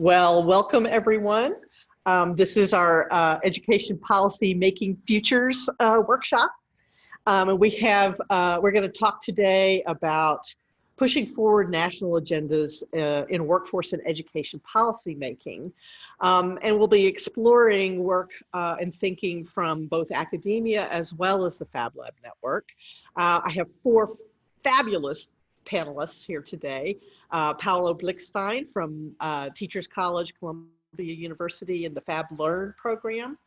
Well, welcome everyone. This is our Education Policy Making Futures workshop. And we're going to talk today about pushing forward national agendas in workforce and education policy making. And we'll be exploring work and thinking from both academia as well as the Fab Lab Network. I have four fabulous panelists here today. Paulo Blikstein from Teachers College, Columbia University in the FabLearn program.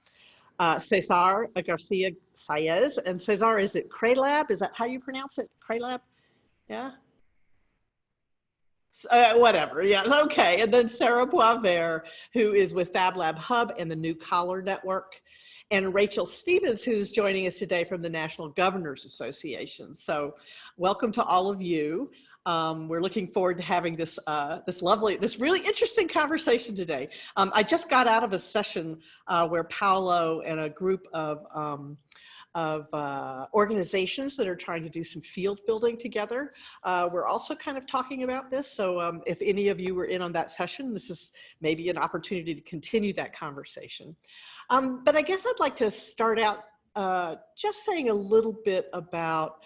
César, García, Sáez, and César, is it CRELAB? Is that how you pronounce it? CRELAB? Yeah? Whatever, yeah, okay. And then Sarah Boisvert, who is with Fab Lab Hub and the New Collar Network. And Rachael Stevens, who's joining us today from the National Governors Association. So welcome to all of you. We're looking forward to having this really interesting conversation today. I just got out of a session where Paulo and a group of organizations that are trying to do some field building together. We're also kind of talking about this. So if any of you were in on that session, this is maybe an opportunity to continue that conversation. But I guess I'd like to start out just saying a little bit about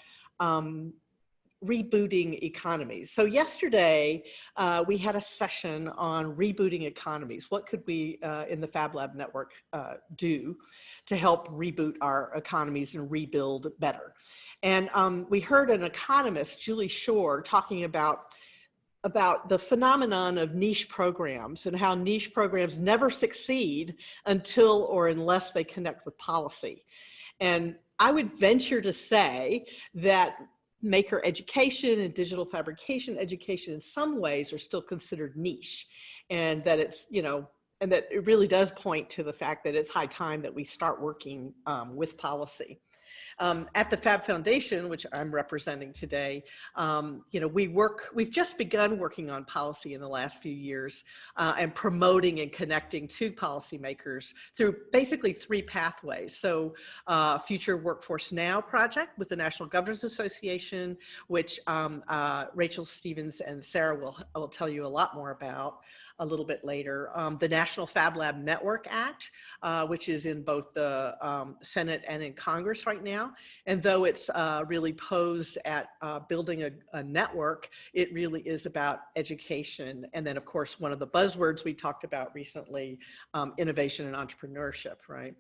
rebooting economies. So yesterday, we had a session on rebooting economies. What could we in the Fab Lab Network do to help reboot our economies and rebuild better? And we heard an economist, Julie Shore, talking about the phenomenon of niche programs and how niche programs never succeed until or unless they connect with policy. And I would venture to say that maker education and digital fabrication education in some ways are still considered niche, and that it's, and that it really does point to the fact that it's high time that we start working with policy. At the Fab Foundation, which I'm representing today, we've just begun working on policy in the last few years and promoting and connecting to policymakers through basically three pathways. So Future Workforce Now project with the National Governors Association, which Rachael Stevens and Sarah will tell you a lot more about a little bit later. The National Fab Lab Network Act, which is in both the Senate and in Congress right now. And though it's really posed at building a network, it really is about education. And then of course, one of the buzzwords we talked about recently, innovation and entrepreneurship, right?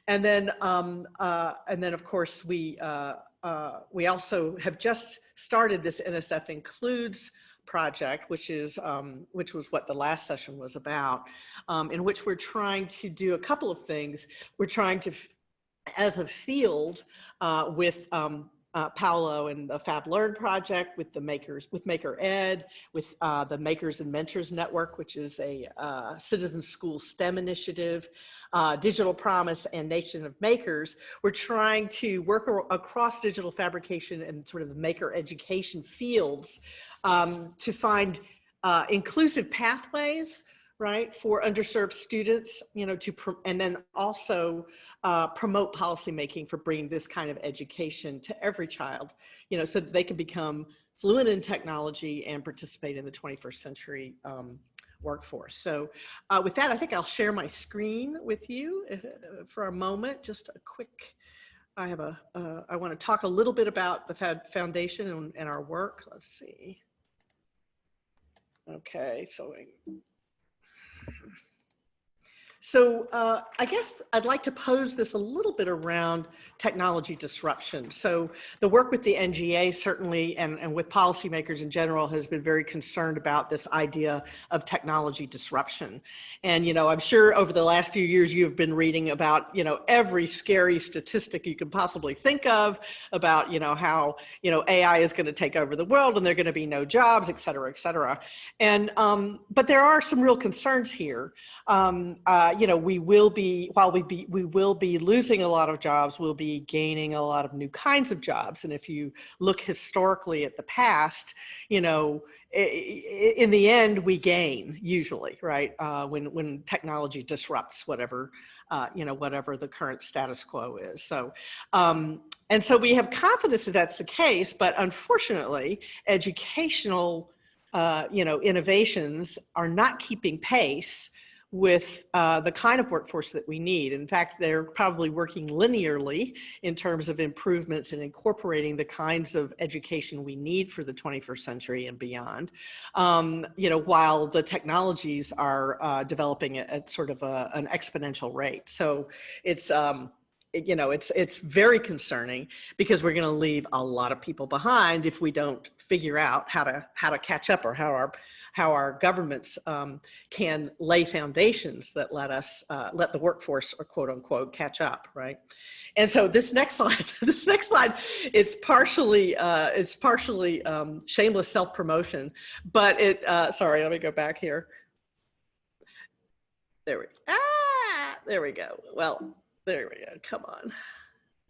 And then of course, we also have just started this NSF Includes project, which was what the last session was about, in which we're trying to do a couple of things. We're trying to, as a field, with Paulo and the FabLearn project, with Maker Ed, with the Makers and Mentors Network, which is a citizen school STEM initiative, Digital Promise, and Nation of Makers. We're trying to work across digital fabrication and sort of the maker education fields to find inclusive pathways, right, for underserved students, and then also promote policymaking for bringing this kind of education to every child, so that they can become fluent in technology and participate in the 21st century workforce. So with that, I think I'll share my screen with you for a moment. Just a quick, I want to talk a little bit about the Fab Foundation and our work. Let's see. Okay, so I guess I'd like to pose this a little bit around technology disruption. So the work with the NGA certainly, and with policymakers in general, has been very concerned about this idea of technology disruption. And, I'm sure over the last few years, you've been reading about, every scary statistic you can possibly think of about, how, AI is going to take over the world and there are going to be no jobs, et cetera, et cetera. And, but there are some real concerns here. We will be losing a lot of jobs, we'll be gaining a lot of new kinds of jobs. And if you look historically at the past, in the end, we gain usually, right? When technology disrupts whatever the current status quo is. So, and so we have confidence that that's the case, but unfortunately, educational innovations are not keeping pace with the kind of workforce that we need. In fact, they're probably working linearly in terms of improvements and incorporating the kinds of education we need for the 21st century and beyond, while the technologies are developing at sort of an exponential rate. So it's, it's very concerning, because we're going to leave a lot of people behind if we don't figure out how to catch up, or how our governments can lay foundations that let the workforce, or quote unquote, catch up, right? And so this next slide, it's partially shameless self-promotion, but sorry, let me go back here. There we go. Well, there we go. Come on.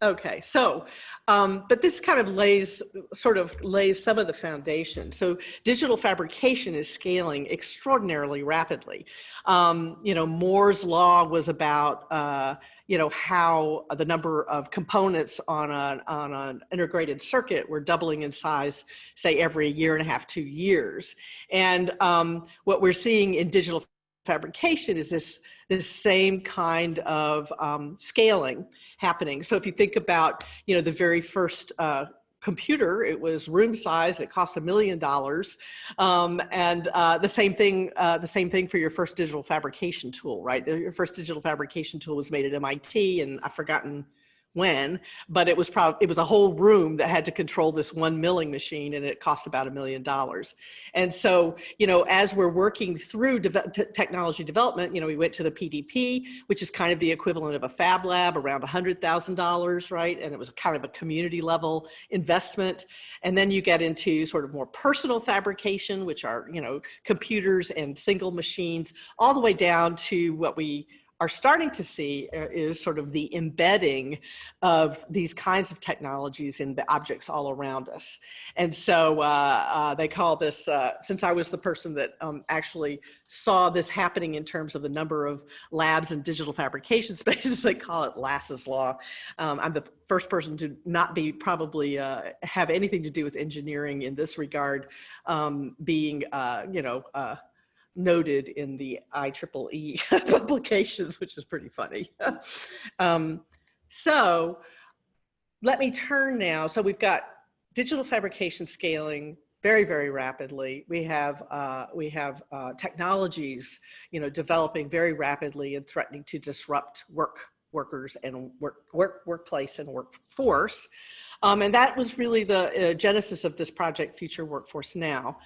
Okay, so, but this kind of lays some of the foundation. So digital fabrication is scaling extraordinarily rapidly. Moore's law was about, how the number of components on an integrated circuit were doubling in size, say, every year and a half, 2 years. And what we're seeing in digital fabrication is this same kind of scaling happening. So if you think about, the very first computer, it was room size, it cost $1 million. And the same thing for your first digital fabrication tool, right? Your first digital fabrication tool was made at MIT, and I've forgotten when, but it was a whole room that had to control this one milling machine, and it cost about $1 million. And so, as we're working through technology development, we went to the PDP, which is kind of the equivalent of a Fab Lab, around $100,000, right? And it was kind of a community level investment. And then you get into sort of more personal fabrication, which are, computers and single machines, all the way down to what we are starting to see is sort of the embedding of these kinds of technologies in the objects all around us. And so they call this, since I was the person that actually saw this happening in terms of the number of labs and digital fabrication spaces, they call it Lass's law. I'm the first person to not be probably have anything to do with engineering in this regard, being, noted in the IEEE publications, which is pretty funny. So let me turn now. So we've got digital fabrication scaling very, very rapidly. We have technologies, developing very rapidly and threatening to disrupt workers and workplace and workforce. And that was really the genesis of this project, Future Workforce Now.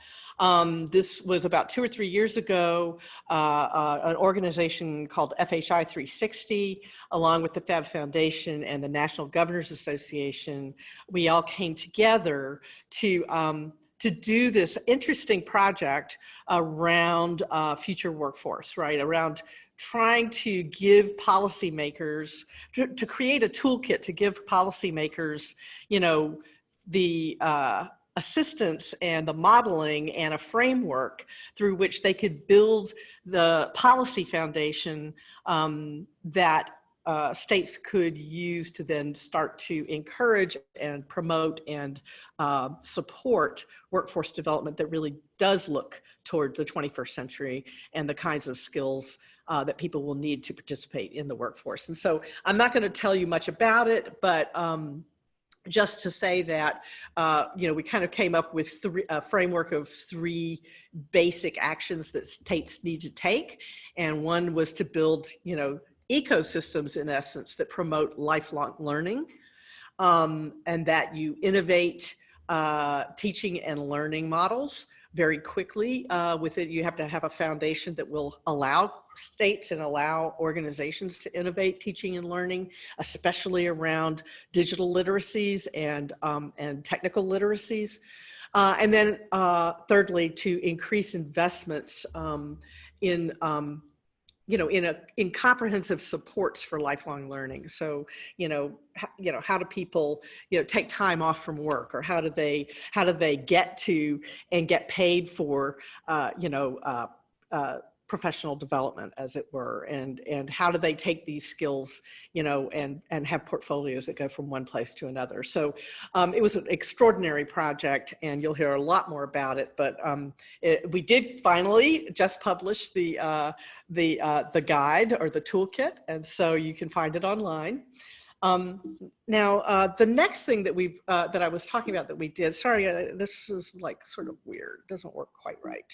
This was about 2 or 3 years ago, an organization called FHI 360, along with the Fab Foundation and the National Governors Association. We all came together to do this interesting project around future workforce, right? Around trying to give policymakers, to create a toolkit to give policymakers, the assistance and the modeling and a framework through which they could build the policy foundation that states could use to then start to encourage and promote and support workforce development that really does look toward the 21st century and the kinds of skills that people will need to participate in the workforce. And so I'm not going to tell you much about it, but just to say that, we kind of came up with a framework of 3 basic actions that states need to take. And one was to build, ecosystems, in essence, that promote lifelong learning, and that you innovate teaching and learning models very quickly. With it, you have to have a foundation that will allow states and allow organizations to innovate teaching and learning, especially around digital literacies and technical literacies. And then thirdly, to increase investments in comprehensive supports for lifelong learning. So, how do people, take time off from work, or how do they get to and get paid for, professional development, as it were, and how do they take these skills, you know, and have portfolios that go from one place to another. So it was an extraordinary project, and you'll hear a lot more about it. But we did finally just publish the guide, or the toolkit, and so you can find it online. Now, the next thing that that I was talking about that we did, sorry, this is like sort of weird, doesn't work quite right.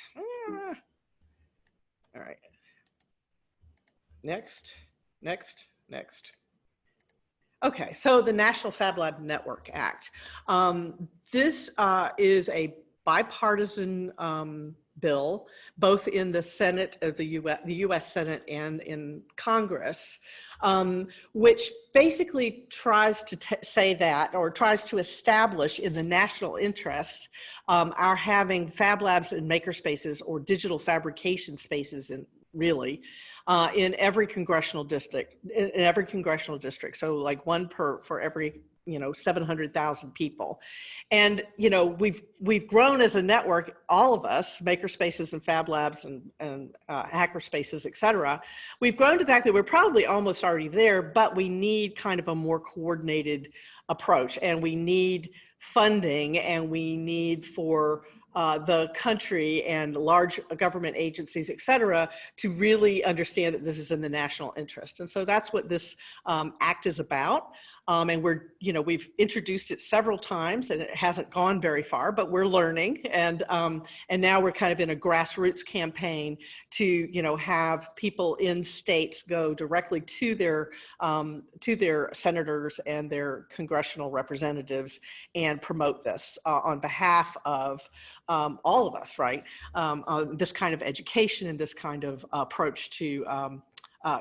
All right, next. Okay, so the National Fab Lab Network Act. This is a bipartisan bill, both in the Senate of the U.S. Senate and in Congress, which basically tries to say that, or tries to establish in the national interest, our having fab labs and makerspaces, or digital fabrication spaces, in every congressional district, So like one for every, you know, 700,000 people. And, you know, we've grown as a network, all of us, makerspaces and fab labs and hacker spaces, et cetera. We've grown to the fact that we're probably almost already there, but we need kind of a more coordinated approach, and we need funding, and we need for the country and large government agencies, et cetera, to really understand that this is in the national interest. And so that's what this act is about. And we've introduced it several times, and it hasn't gone very far, but we're learning. And now we're kind of in a grassroots campaign to, you know, have people in states go directly to their senators and their congressional representatives and promote this on behalf of all of us, right? This kind of education and this kind of approach to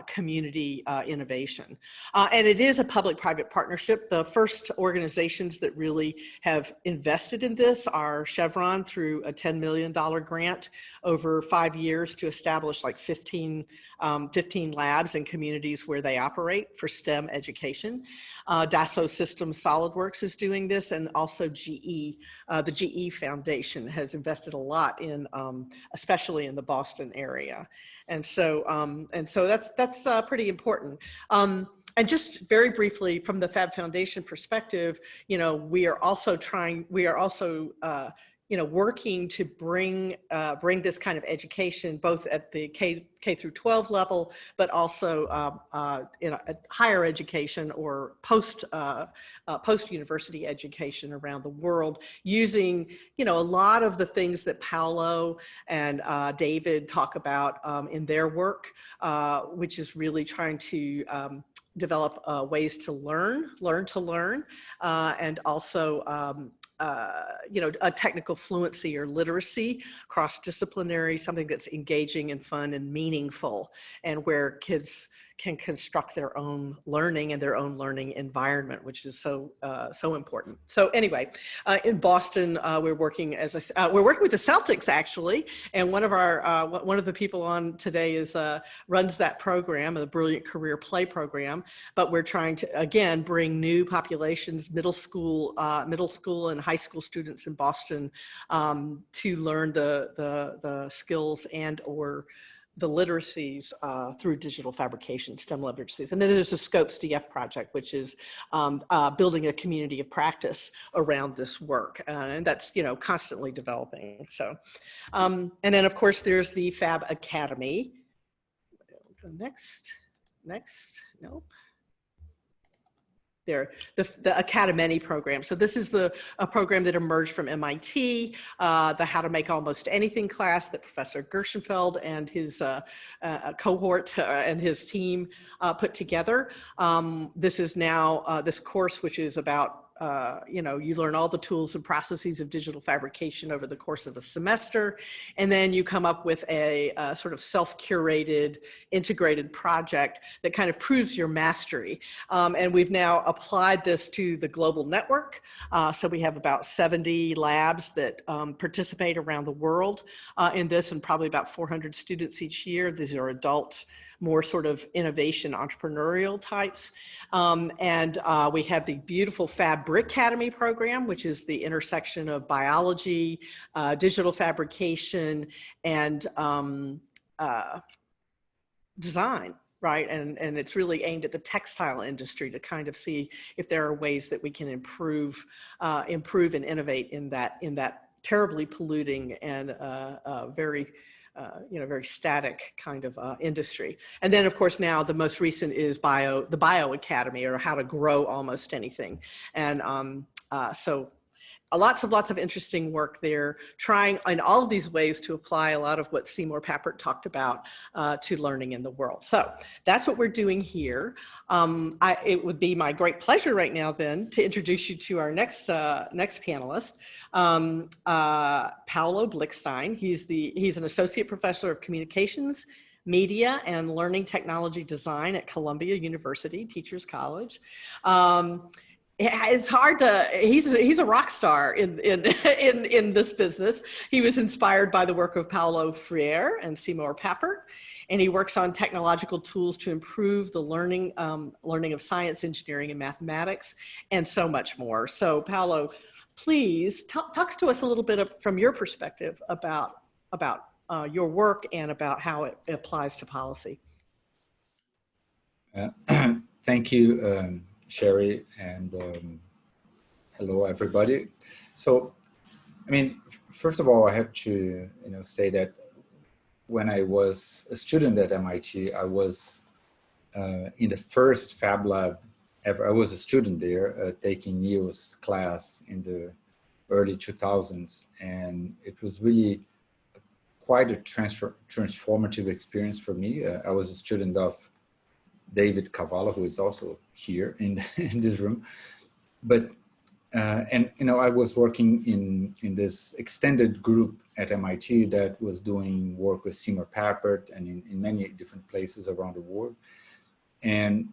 community innovation. And it is a public-private partnership. The first organizations that really have invested in this are Chevron, through a $10 million grant over 5 years to establish like 15 labs in communities where they operate for STEM education. Dassault Systems SolidWorks is doing this, and also GE, the GE Foundation has invested a lot in, especially in the Boston area. And so that's pretty important. And just very briefly, from the Fab Foundation perspective, you know, we are also working to bring this kind of education both at the K through 12 level, but also in higher education or post university education around the world, using, you know, a lot of the things that Paulo and David talk about in their work, which is really trying to develop ways to learn, and also you know, a technical fluency or literacy, cross-disciplinary, something that's engaging and fun and meaningful, and where kids can construct their own learning and their own learning environment, which is so important. So anyway, in Boston, we're working with the Celtics, actually, and one of the people on today runs that program, the Brilliant Career Play program. But we're trying to again bring new populations, middle school and high school students in Boston, to learn the skills and or the literacies through digital fabrication, STEM literacies. And then there's the Scopes DF project, which is building a community of practice around this work. And that's, you know, constantly developing. So, and then of course there's the Fab Academy. Next, nope. There, the Academy program. So this is a program that emerged from MIT, the How to Make Almost Anything class that Professor Gershenfeld and his cohort and his team put together. This is now this course, which is about you know, you learn all the tools and processes of digital fabrication over the course of a semester, and then you come up with a sort of self-curated, integrated project that kind of proves your mastery. And we've now applied this to the global network. So we have about 70 labs that participate around the world in this, and probably about 400 students each year. These are adult, more sort of innovation entrepreneurial types. And we have the beautiful Fab Academy program, which is the intersection of biology, digital fabrication, and design, right? And it's really aimed at the textile industry to kind of see if there are ways that we can improve and innovate in that terribly polluting and very very static kind of industry. And then, of course, now the most recent is the Bio Academy, or how to grow almost anything. And so lots of interesting work there, trying in all of these ways to apply a lot of what Seymour Papert talked about to learning in the world. So that's what we're doing here. It would be my great pleasure right now then to introduce you to our next panelist, Paulo Blikstein. He's an associate professor of communications, media, and learning technology design at Columbia University Teachers College. It's hard to, he's a rock star in this business. He was inspired by the work of Paulo Freire and Seymour Papert, and he works on technological tools to improve the learning of science, engineering, and mathematics, and so much more. So Paulo, please talk to us a little bit from your perspective about your work and about how it applies to policy. Thank you, Sherry, and hello everybody. So, I mean, first of all, I have to say that when I was a student at MIT, I was in the first Fab Lab ever. I was a student there taking Neil's class in the early 2000s, and it was really quite a transformative experience for me. I was a student of David Cavallo, who is also here in this room, but and I was working in this extended group at MIT that was doing work with Seymour Papert and in many different places around the world, and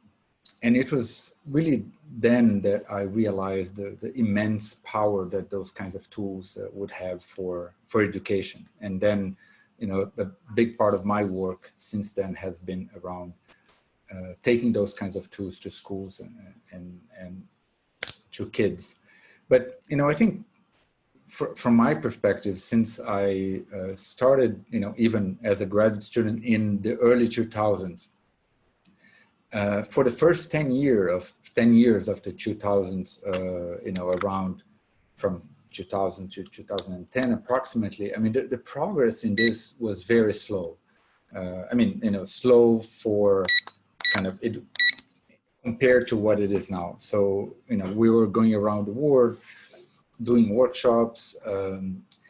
it was really then that I realized the immense power that those kinds of tools would have for education. And then a big part of my work since then has been around taking those kinds of tools to schools and to kids. But, I think from my perspective, since I started, even as a graduate student in the early 2000s, for the first 10 years of the 2000s, around from 2000 to 2010 approximately, I mean, the progress in this was very slow. Slow for kind of it compared to what it is now. So, we were going around the world doing workshops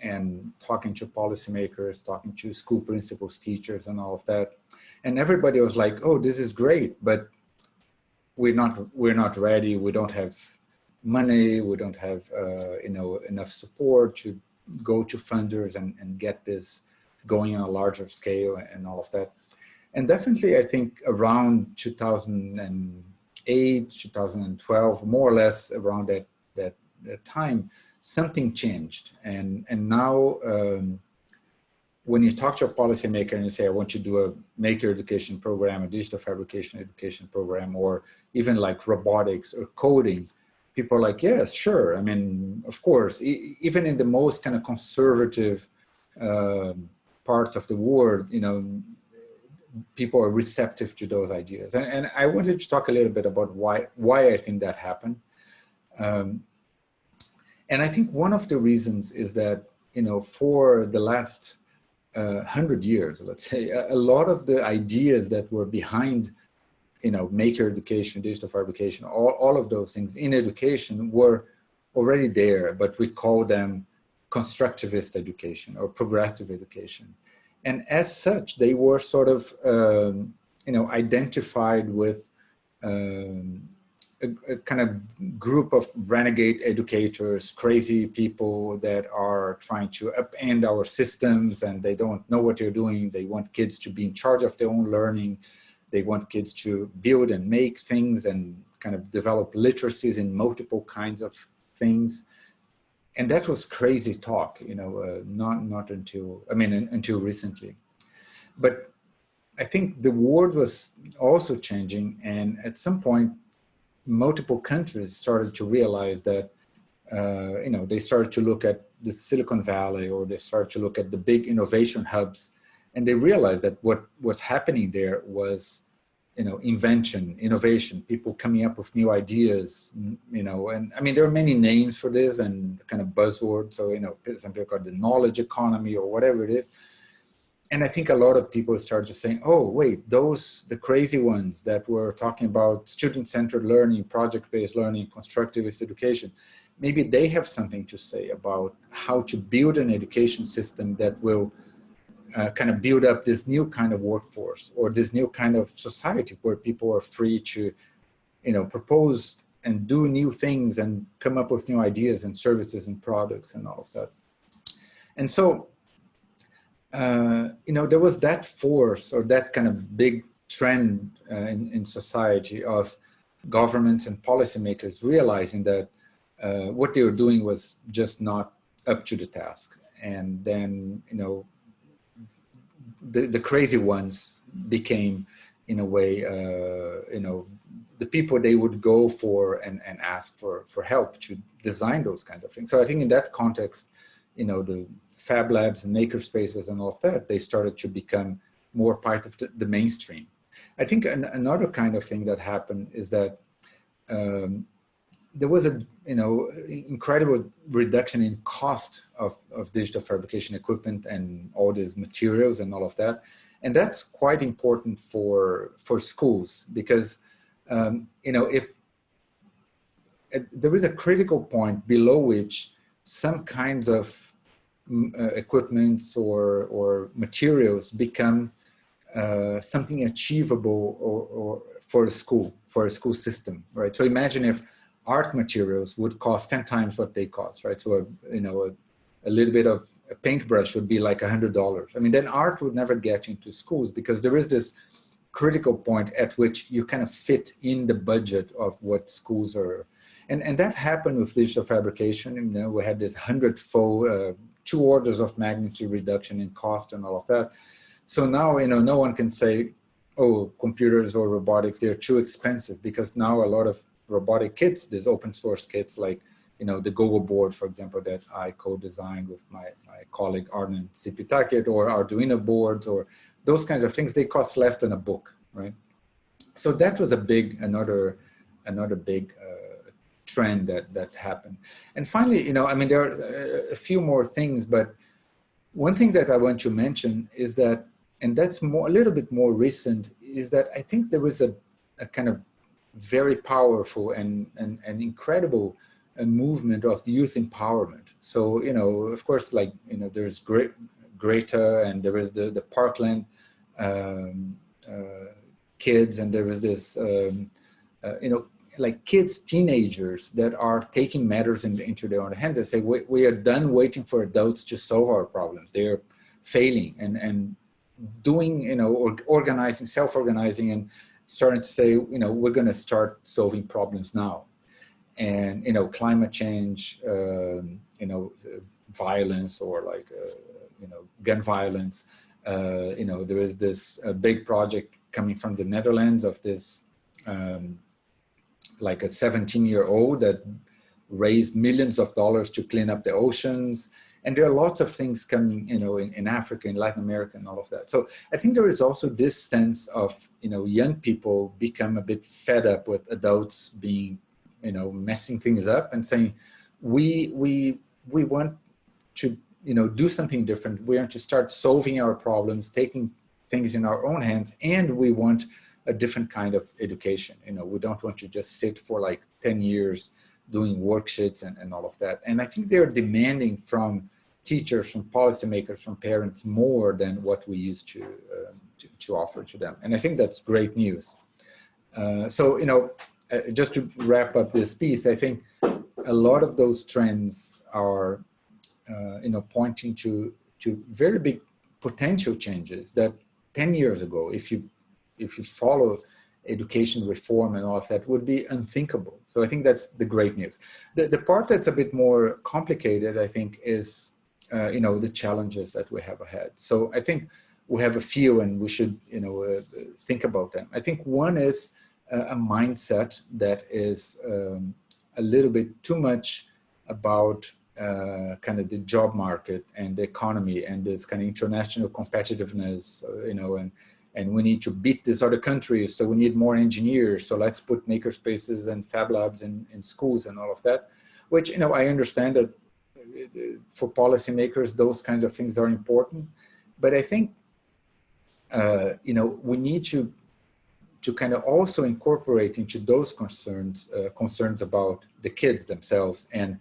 and talking to policymakers, talking to school principals, teachers, and all of that. And everybody was like, oh, this is great, but we're not ready. We don't have money. We don't have, enough support to go to funders and get this going on a larger scale and all of that. And definitely, I think around 2008, 2012, more or less around that time, something changed. And now, when you talk to a policymaker and you say, I want you to do a maker education program, a digital fabrication education program, or even like robotics or coding, people are like, yes, sure. I mean, of course, even in the most kind of conservative parts of the world, people are receptive to those ideas. And I wanted to talk a little bit about why I think that happened. And I think one of the reasons is that, for the last 100 years, let's say, a lot of the ideas that were behind, maker education, digital fabrication, all of those things in education were already there, but we call them constructivist education or progressive education. And as such, they were sort of, identified with a kind of group of renegade educators, crazy people that are trying to upend our systems, and they don't know what they're doing. They want kids to be in charge of their own learning. They want kids to build and make things and kind of develop literacies in multiple kinds of things. And that was crazy talk, not until, until recently. But I think the world was also changing. And at some point, multiple countries started to realize that, they started to look at the Silicon Valley, or they started to look at the big innovation hubs And they realized that what was happening there was, invention, innovation, people coming up with new ideas, and I mean, there are many names for this and kind of buzzwords. So, some people call it the knowledge economy or whatever it is. And I think a lot of people started just saying, oh, wait, the crazy ones that were talking about student-centered learning, project-based learning, constructivist education, maybe they have something to say about how to build an education system that will kind of build up this new kind of workforce or this new kind of society where people are free to, propose and do new things and come up with new ideas and services and products and all of that. And so, there was that force or that kind of big trend in society of governments and policymakers realizing that what they were doing was just not up to the task. And then, the crazy ones became, in a way, the people they would go for and ask for help to design those kinds of things. So I think in that context, the Fab Labs and maker spaces and all of that, they started to become more part of the mainstream. I think another kind of thing that happened is that there was a incredible reduction in cost of digital fabrication equipment and all these materials and all of that, and that's quite important for schools because if there is a critical point below which some kinds of equipments or materials become something achievable or for a school system, right? So imagine if art materials would cost 10 times what they cost, right? So a little bit of a paintbrush would be like $100. I mean, then art would never get into schools because there is this critical point at which you kind of fit in the budget of what schools are. And that happened with digital fabrication. We had this 100-fold, 2 orders of magnitude reduction in cost and all of that. So now, no one can say, oh, computers or robotics, they're too expensive, because now a lot of robotic kits, there's open source kits like, the Google board, for example, that I co-designed with my colleague Arnon Sipitakit, or Arduino boards, or those kinds of things, they cost less than a book, right? So that was another big trend that happened. And finally, I mean, there are a few more things, but one thing that I want to mention is that, and that's a little bit more recent, is that I think there was a kind of very powerful and incredible movement of youth empowerment. So, of course, like, there's Greta, and there is the Parkland kids, and there is this, like kids, teenagers that are taking matters into their own hands and say, we are done waiting for adults to solve our problems. They are failing and doing, organizing, self-organizing, and starting to say, we're going to start solving problems now. And, climate change, violence, or like, gun violence. There is this big project coming from the Netherlands of this, like a 17-year-old that raised millions of dollars to clean up the oceans. And there are lots of things coming, in Africa, in Latin America, and all of that. So I think there is also this sense of, young people become a bit fed up with adults being, messing things up, and saying, we want to, do something different. We want to start solving our problems, taking things in our own hands, and we want a different kind of education. We don't want to just sit for like 10 years doing worksheets and all of that. And I think they're demanding from teachers, from policymakers, from parents more than what we used to offer to them. And I think that's great news. So, just to wrap up this piece, I think a lot of those trends are, pointing to very big potential changes that 10 years ago, if you follow education reform and all of that, would be unthinkable. So I think that's the great news. The part that's a bit more complicated, I think, is, the challenges that we have ahead. So I think we have a few, and we should, think about them. I think one is a mindset that is a little bit too much about kind of the job market and the economy and this kind of international competitiveness, you know, and we need to beat these other countries, so we need more engineers, so let's put makerspaces and fab labs in schools and all of that, which, you know, I understand that for policymakers, those kinds of things are important. But I think, you know, we need to kind of also incorporate into those concerns about the kids themselves and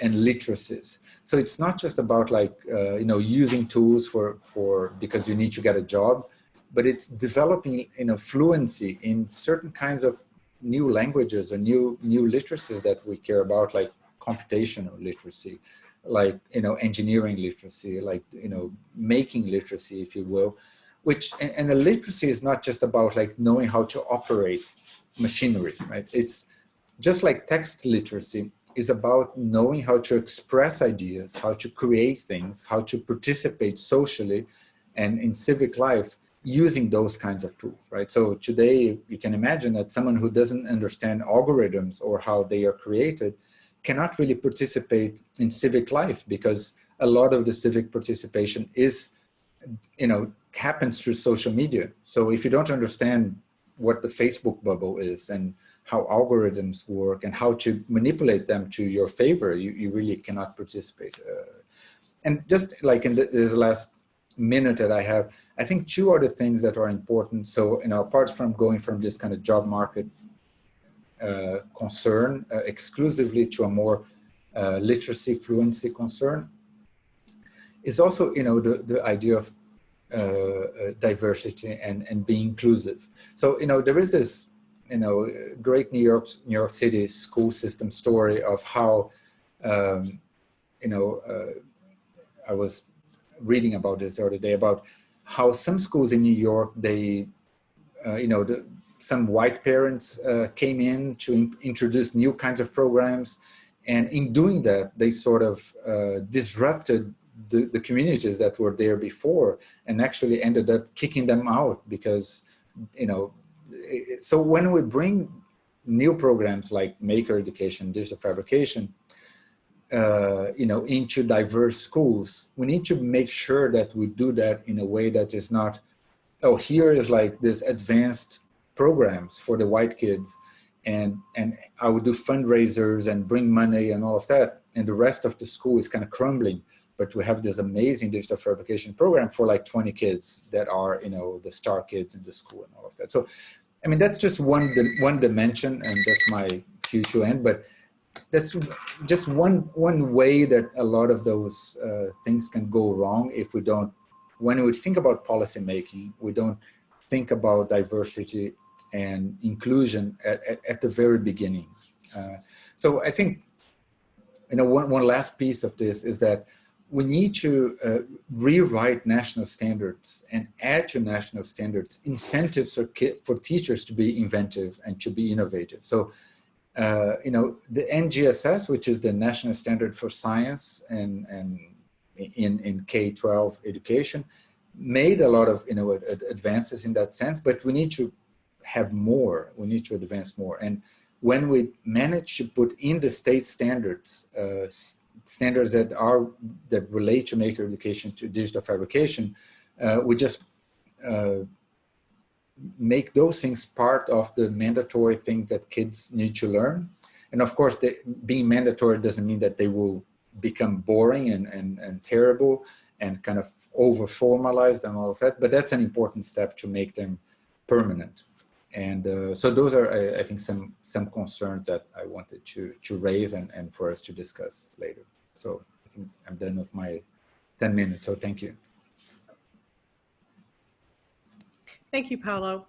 literacies. So it's not just about like, you know, using tools for because you need to get a job, but it's developing, you know, fluency in certain kinds of new languages or new literacies that we care about, like computational literacy, like, you know, engineering literacy, like, you know, making literacy, if you will, which, and the literacy is not just about like knowing how to operate machinery, right? It's just like text literacy is about knowing how to express ideas, how to create things, how to participate socially and in civic life using those kinds of tools, right? So today you can imagine that someone who doesn't understand algorithms or how they are created cannot really participate in civic life, because a lot of the civic participation is, you know, happens through social media. So if you don't understand what the Facebook bubble is and how algorithms work and how to manipulate them to your favor, you really cannot participate. And just like in this last minute that I have, I think two other things that are important. So, you know, apart from going from this kind of job market concern exclusively to a more literacy fluency concern, is also, you know, the idea of diversity and being inclusive. So, you know, there is this, you know, great New York City school system story of how, you know, I was reading about this the other day, about how some schools in New York, they, you know, some white parents came in to introduce new kinds of programs. And in doing that, they sort of disrupted the communities that were there before and actually ended up kicking them out because, you know, so when we bring new programs like maker education, digital fabrication, you know, into diverse schools, we need to make sure that we do that in a way that is not, oh, here is like this advanced programs for the white kids, and I would do fundraisers and bring money and all of that, and the rest of the school is kind of crumbling. But we have this amazing digital fabrication program for like 20 kids that are, you know, the star kids in the school and all of that. So, I mean, that's just one dimension, and that's my cue to end. But that's just one way that a lot of those things can go wrong if we don't, when we think about policy making, we don't think about diversity and inclusion at the very beginning. So I think, you know, one last piece of this is that we need to rewrite national standards and add to national standards incentives for teachers to be inventive and to be innovative. So, you know, the NGSS, which is the National Standard for Science and in K-12 education, made a lot of, you know, advances in that sense, but we need to have more, we need to advance more. And when we manage to put in the state standards, standards that relate to maker education, to digital fabrication, we just make those things part of the mandatory things that kids need to learn. And of course, being mandatory doesn't mean that they will become boring and terrible and kind of over formalized and all of that, but that's an important step to make them permanent. And so those are, I think, some concerns that I wanted to raise and for us to discuss later. So I think I'm done with my 10 minutes, so thank you. Thank you, Paulo.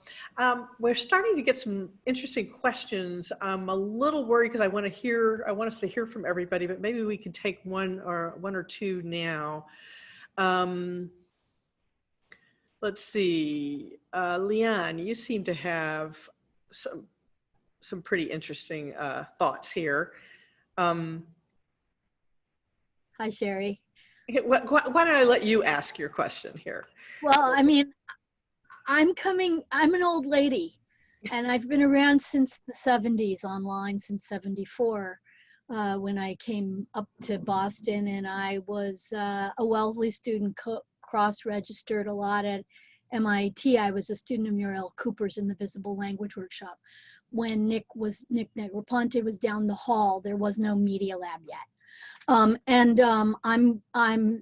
We're starting to get some interesting questions. I'm a little worried because I want us to hear from everybody, but maybe we can take one or two now. Let's see, Leanne, you seem to have some pretty interesting thoughts here. Hi, Sherry. Why don't I let you ask your question here? Well, I mean, I'm an old lady, and I've been around since the 70s, online since 74. when I came up to Boston, and I was a Wellesley student, cross-registered a lot at MIT. I was a student of Muriel Cooper's in the Visible Language Workshop. When Nick Negroponte was down the hall, there was no Media Lab yet. I'm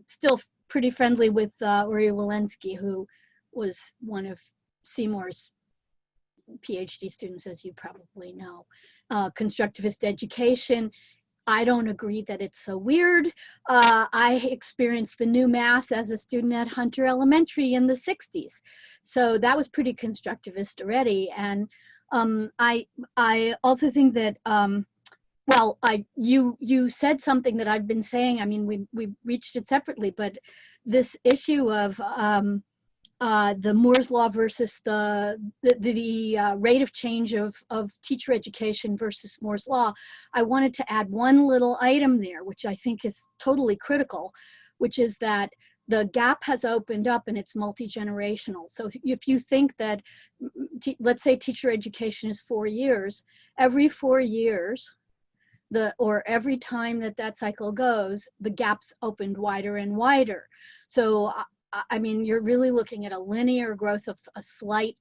still pretty friendly with Uri Walensky, who was one of Seymour's PhD students, as you probably know. Constructivist education, I don't agree that it's so weird. I experienced the new math as a student at Hunter Elementary in the 60s. So that was pretty constructivist already. And I also think that, you said something that I've been saying. I mean, we reached it separately, but this issue of the Moore's Law versus the rate of change of teacher education versus Moore's Law, I wanted to add one little item there, which I think is totally critical, which is that the gap has opened up and it's multi-generational. So if you think that, let's say teacher education is 4 years, every 4 years, or every time that cycle goes, the gap's opened wider and wider. So I mean, you're really looking at a linear growth of a slight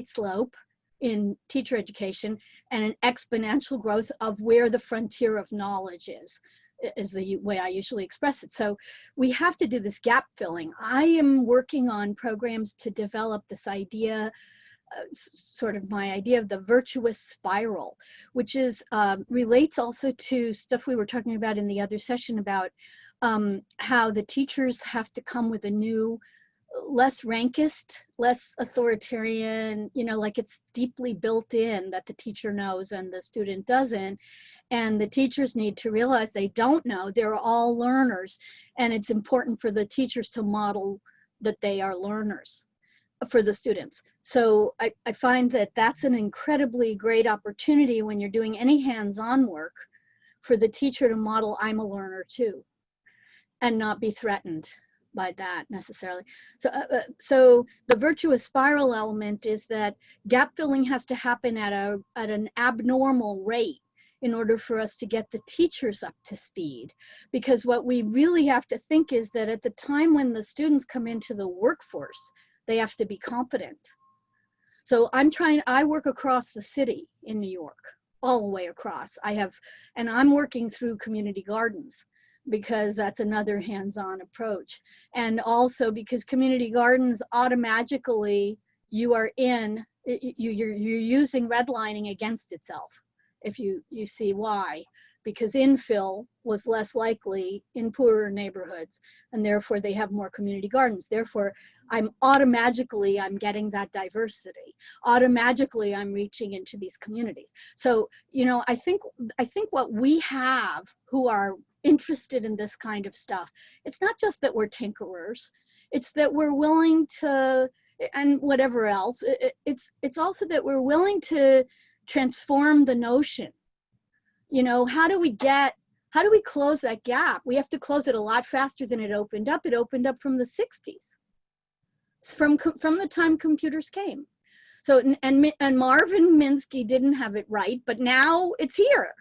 slope in teacher education, and an exponential growth of where the frontier of knowledge is the way I usually express it. So we have to do this gap filling. I am working on programs to develop this idea, sort of my idea of the virtuous spiral, which is relates also to stuff we were talking about in the other session about how the teachers have to come with a new, less rankist, less authoritarian, like it's deeply built in that the teacher knows and the student doesn't. And the teachers need to realize they don't know, they're all learners. And it's important for the teachers to model that they are learners for the students. So I find that that's an incredibly great opportunity when you're doing any hands-on work for the teacher to model, I'm a learner too, and not be threatened by that necessarily. So the virtuous spiral element is that gap filling has to happen at an abnormal rate in order for us to get the teachers up to speed. Because what we really have to think is that at the time when the students come into the workforce, they have to be competent. So I work across the city in New York, all the way across. And I'm working through community gardens, because that's another hands-on approach. And also because community gardens automatically, you're using redlining against itself, if you see why, because infill was less likely in poorer neighborhoods, and therefore they have more community gardens. Therefore, I'm getting that diversity. Automatically, I'm reaching into these communities. So, I think what we have who are interested in this kind of stuff, it's not just that we're tinkerers, it's that we're willing to, and whatever else, it's also that we're willing to transform the notion. How do we close that gap? We have to close it a lot faster than it opened up. It opened up from the 60s, from the time computers came. So, and Marvin Minsky didn't have it right, but now it's here.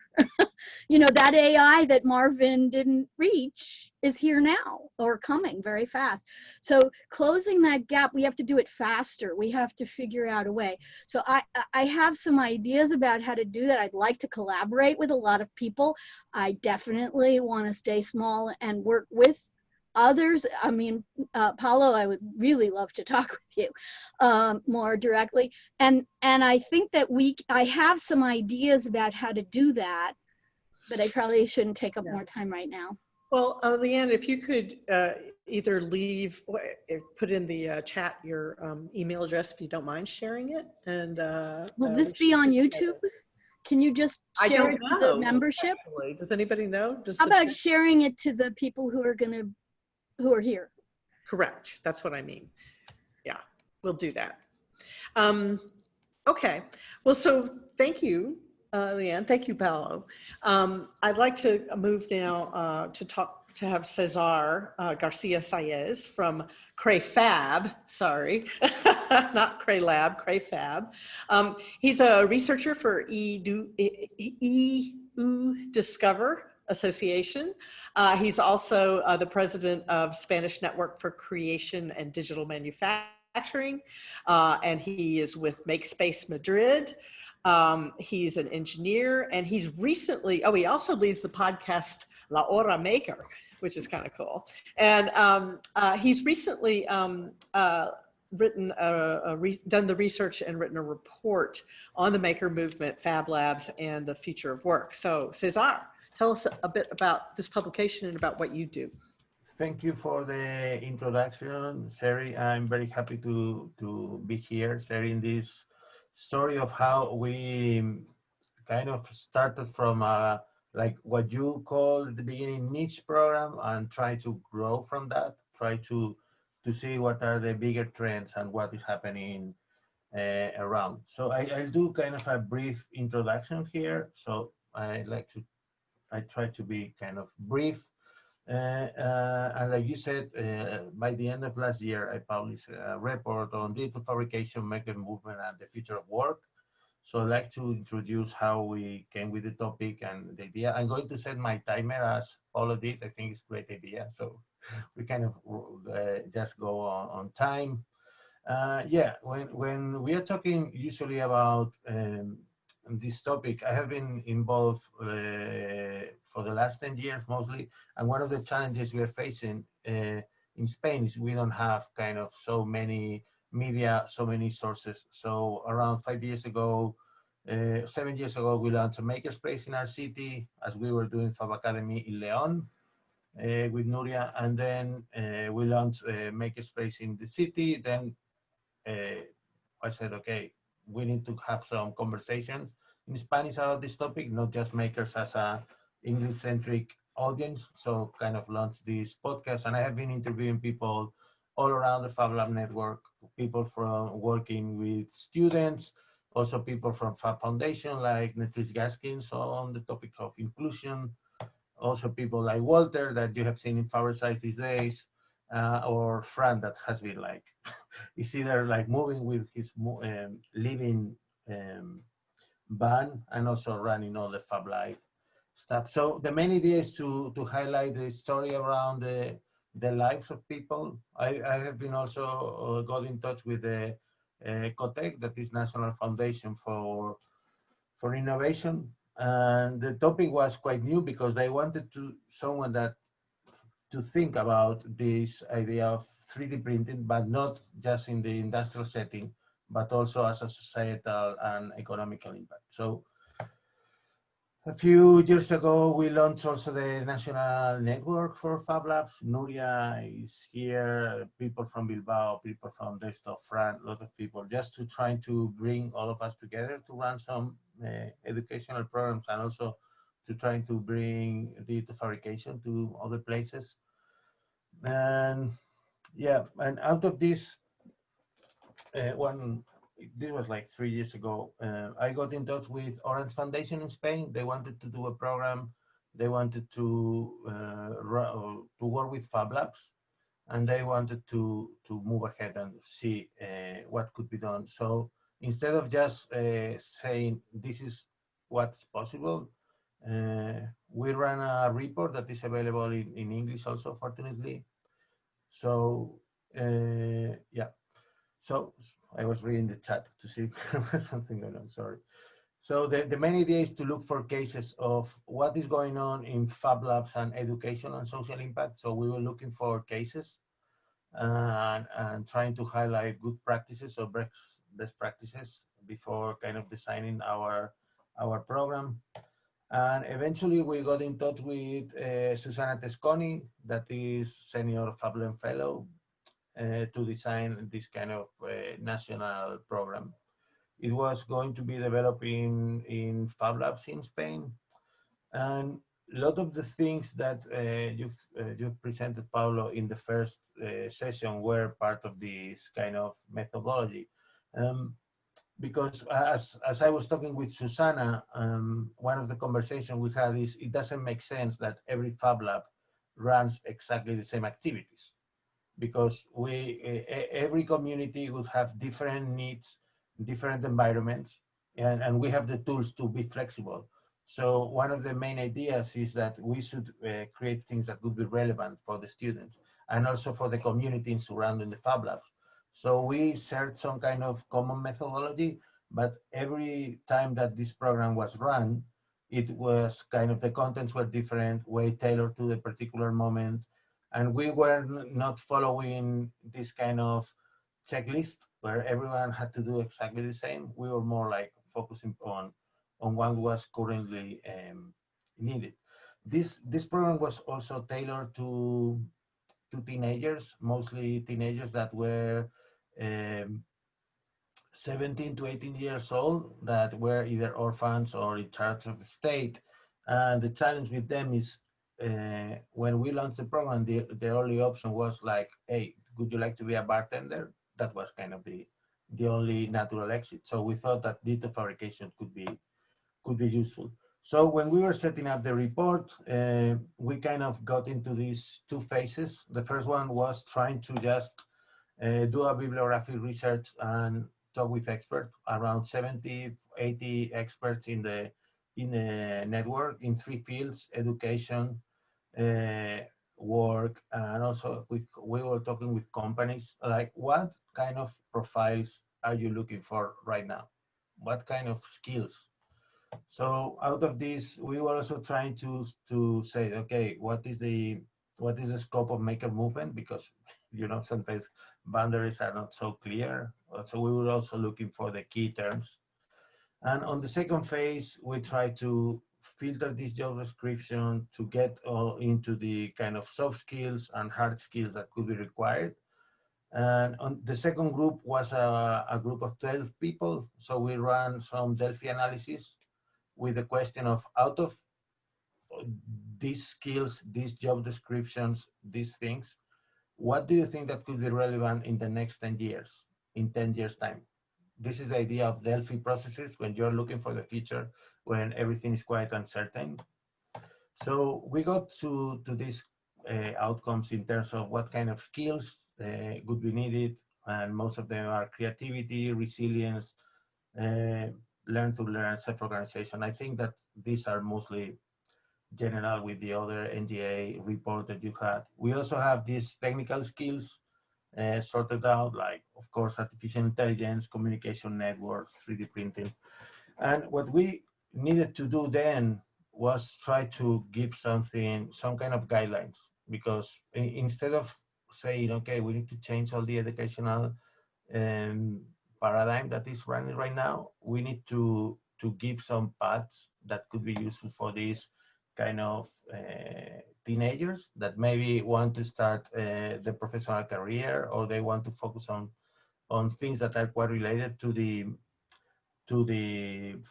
That AI that Marvin didn't reach is here now, or coming very fast. So closing that gap, we have to do it faster. We have to figure out a way. So I have some ideas about how to do that. I'd like to collaborate with a lot of people. I definitely want to stay small and work with others. I mean, Paulo, I would really love to talk with you more directly. And I think that I have some ideas about how to do that, but I probably shouldn't take up more time right now. Well, Leanne, if you could either put in the chat your email address, if you don't mind sharing it. And will this be on YouTube? Can you just share it to the membership? Actually. Does anybody know? How about sharing it to the people who are here? Correct. That's what I mean. Yeah, we'll do that. Okay. Well, so thank you, Leanne. Thank you, Paulo. I'd like to move now to talk to have César García Sáez from Fab, sorry, not CRELAB, Fab. He's a researcher for EU Discover Association. He's also the president of Spanish Network for Creation and Digital Manufacturing, and he is with MakeSpace Madrid. He's an engineer, and he's recently, he also leads the podcast La Hora Maker, which is kind of cool. And he's recently written done the research and written a report on the maker movement, Fab Labs, and the future of work. So César, tell us a bit about this publication and about what you do. Thank you for the introduction, Sari. I'm very happy to be here sharing this story of how we kind of started from like what you call at the beginning niche program and try to grow from that, try to see what are the bigger trends and what is happening around. So I'll do kind of a brief introduction here. So I try to be kind of brief. And like you said, by the end of last year, I published a report on digital fabrication, maker movement, and the future of work. So I'd like to introduce how we came with the topic and the idea. I'm going to set my timer as Paulo did. I think it's a great idea. So we kind of just go on time. Yeah, when we are talking usually about this topic, I have been involved for the last 10 years mostly. And one of the challenges we are facing in Spain is we don't have kind of so many media, so many sources. So around 7 years ago, we launched a makerspace in our city as we were doing Fab Academy in León with Nuria. And then we launched a makerspace in the city. Then I said, okay, we need to have some conversations in Spanish about this topic, not just makers as a English-centric audience. So kind of launched this podcast, and I have been interviewing people all around the Fab Lab Network, people from working with students, also people from Fab Foundation like Netris Gaskins on the topic of inclusion, also people like Walter that you have seen in Fabersize these days, or Fran that has been like, is either like moving with his living van and also running all the Fab Live stuff. So the main idea is to highlight the story around the lives of people. I have been also got in touch with the COTEC, that is National Foundation for Innovation. And the topic was quite new because they wanted someone that to think about this idea of 3D printing, but not just in the industrial setting, but also as a societal and economical impact. So a few years ago, we launched also the national network for Fab Labs. Nuria is here, people from Bilbao, people from Desktop, France, a lot of people, just to try to bring all of us together to run some educational programs and also to try to bring digital fabrication to other places. And yeah, and out of this, this was like 3 years ago, I got in touch with Orange Foundation in Spain. They wanted to do a program. They wanted to work with Fab Labs, and they wanted to move ahead and see what could be done. So instead of just saying this is what's possible, we ran a report that is available in English also, fortunately. So yeah. So I was reading the chat to see if there was something going on, sorry. So the main idea is to look for cases of what is going on in Fab Labs and education and social impact. So we were looking for cases and trying to highlight good practices or best practices before kind of designing our program. And eventually we got in touch with Susana Tesconi, that is Senior FabLearn Fellow, to design this kind of national program. It was going to be developed in Fab Labs in Spain. And a lot of the things that you've presented, Paulo, in the first session were part of this kind of methodology. Because as I was talking with Susana, one of the conversations we had is it doesn't make sense that every Fab Lab runs exactly the same activities, because every community would have different needs, different environments, and we have the tools to be flexible. So one of the main ideas is that we should create things that would be relevant for the students and also for the community surrounding the Fab Labs. So we shared some kind of common methodology, but every time that this program was run, it was kind of the contents were different, way tailored to the particular moment. And we were not following this kind of checklist where everyone had to do exactly the same. We were more like focusing on what was currently needed. This program was also tailored to teenagers, mostly teenagers that were um, 17 to 18 years old, that were either orphans or in charge of the state. And the challenge with them is when we launched the program, the only option was like, hey, would you like to be a bartender? That was kind of the only natural exit. So we thought that data fabrication could be useful. So when we were setting up the report, we kind of got into these two phases. The first one was trying to just do a bibliographic research and talk with experts, around 70, 80 experts in the network in three fields: education, work, and also we were talking with companies, like what kind of profiles are you looking for right now? What kind of skills? So out of this, we were also trying to say, okay, what is the scope of maker movement? Because sometimes boundaries are not so clear. So we were also looking for the key terms. And on the second phase, we try to filter this job description to get into the kind of soft skills and hard skills that could be required. And on the second group was a group of 12 people. So we ran some Delphi analysis with the question of, out of these skills, these job descriptions, these things, what do you think that could be relevant in the next 10 years, in 10 years time? This is the idea of Delphi processes when you're looking for the future, when everything is quite uncertain. So we got to these outcomes in terms of what kind of skills would be needed, and most of them are creativity, resilience, learn to learn, self-organization. I think that these are mostly general with the other NGA report that you had. We also have these technical skills sorted out, like, of course, artificial intelligence, communication networks, 3D printing. And what we needed to do then was try to give some kind of guidelines, because instead of saying, okay, we need to change all the educational paradigm that is running right now, we need to give some paths that could be useful for these kind of teenagers that maybe want to start the professional career, or they want to focus on things that are quite related to the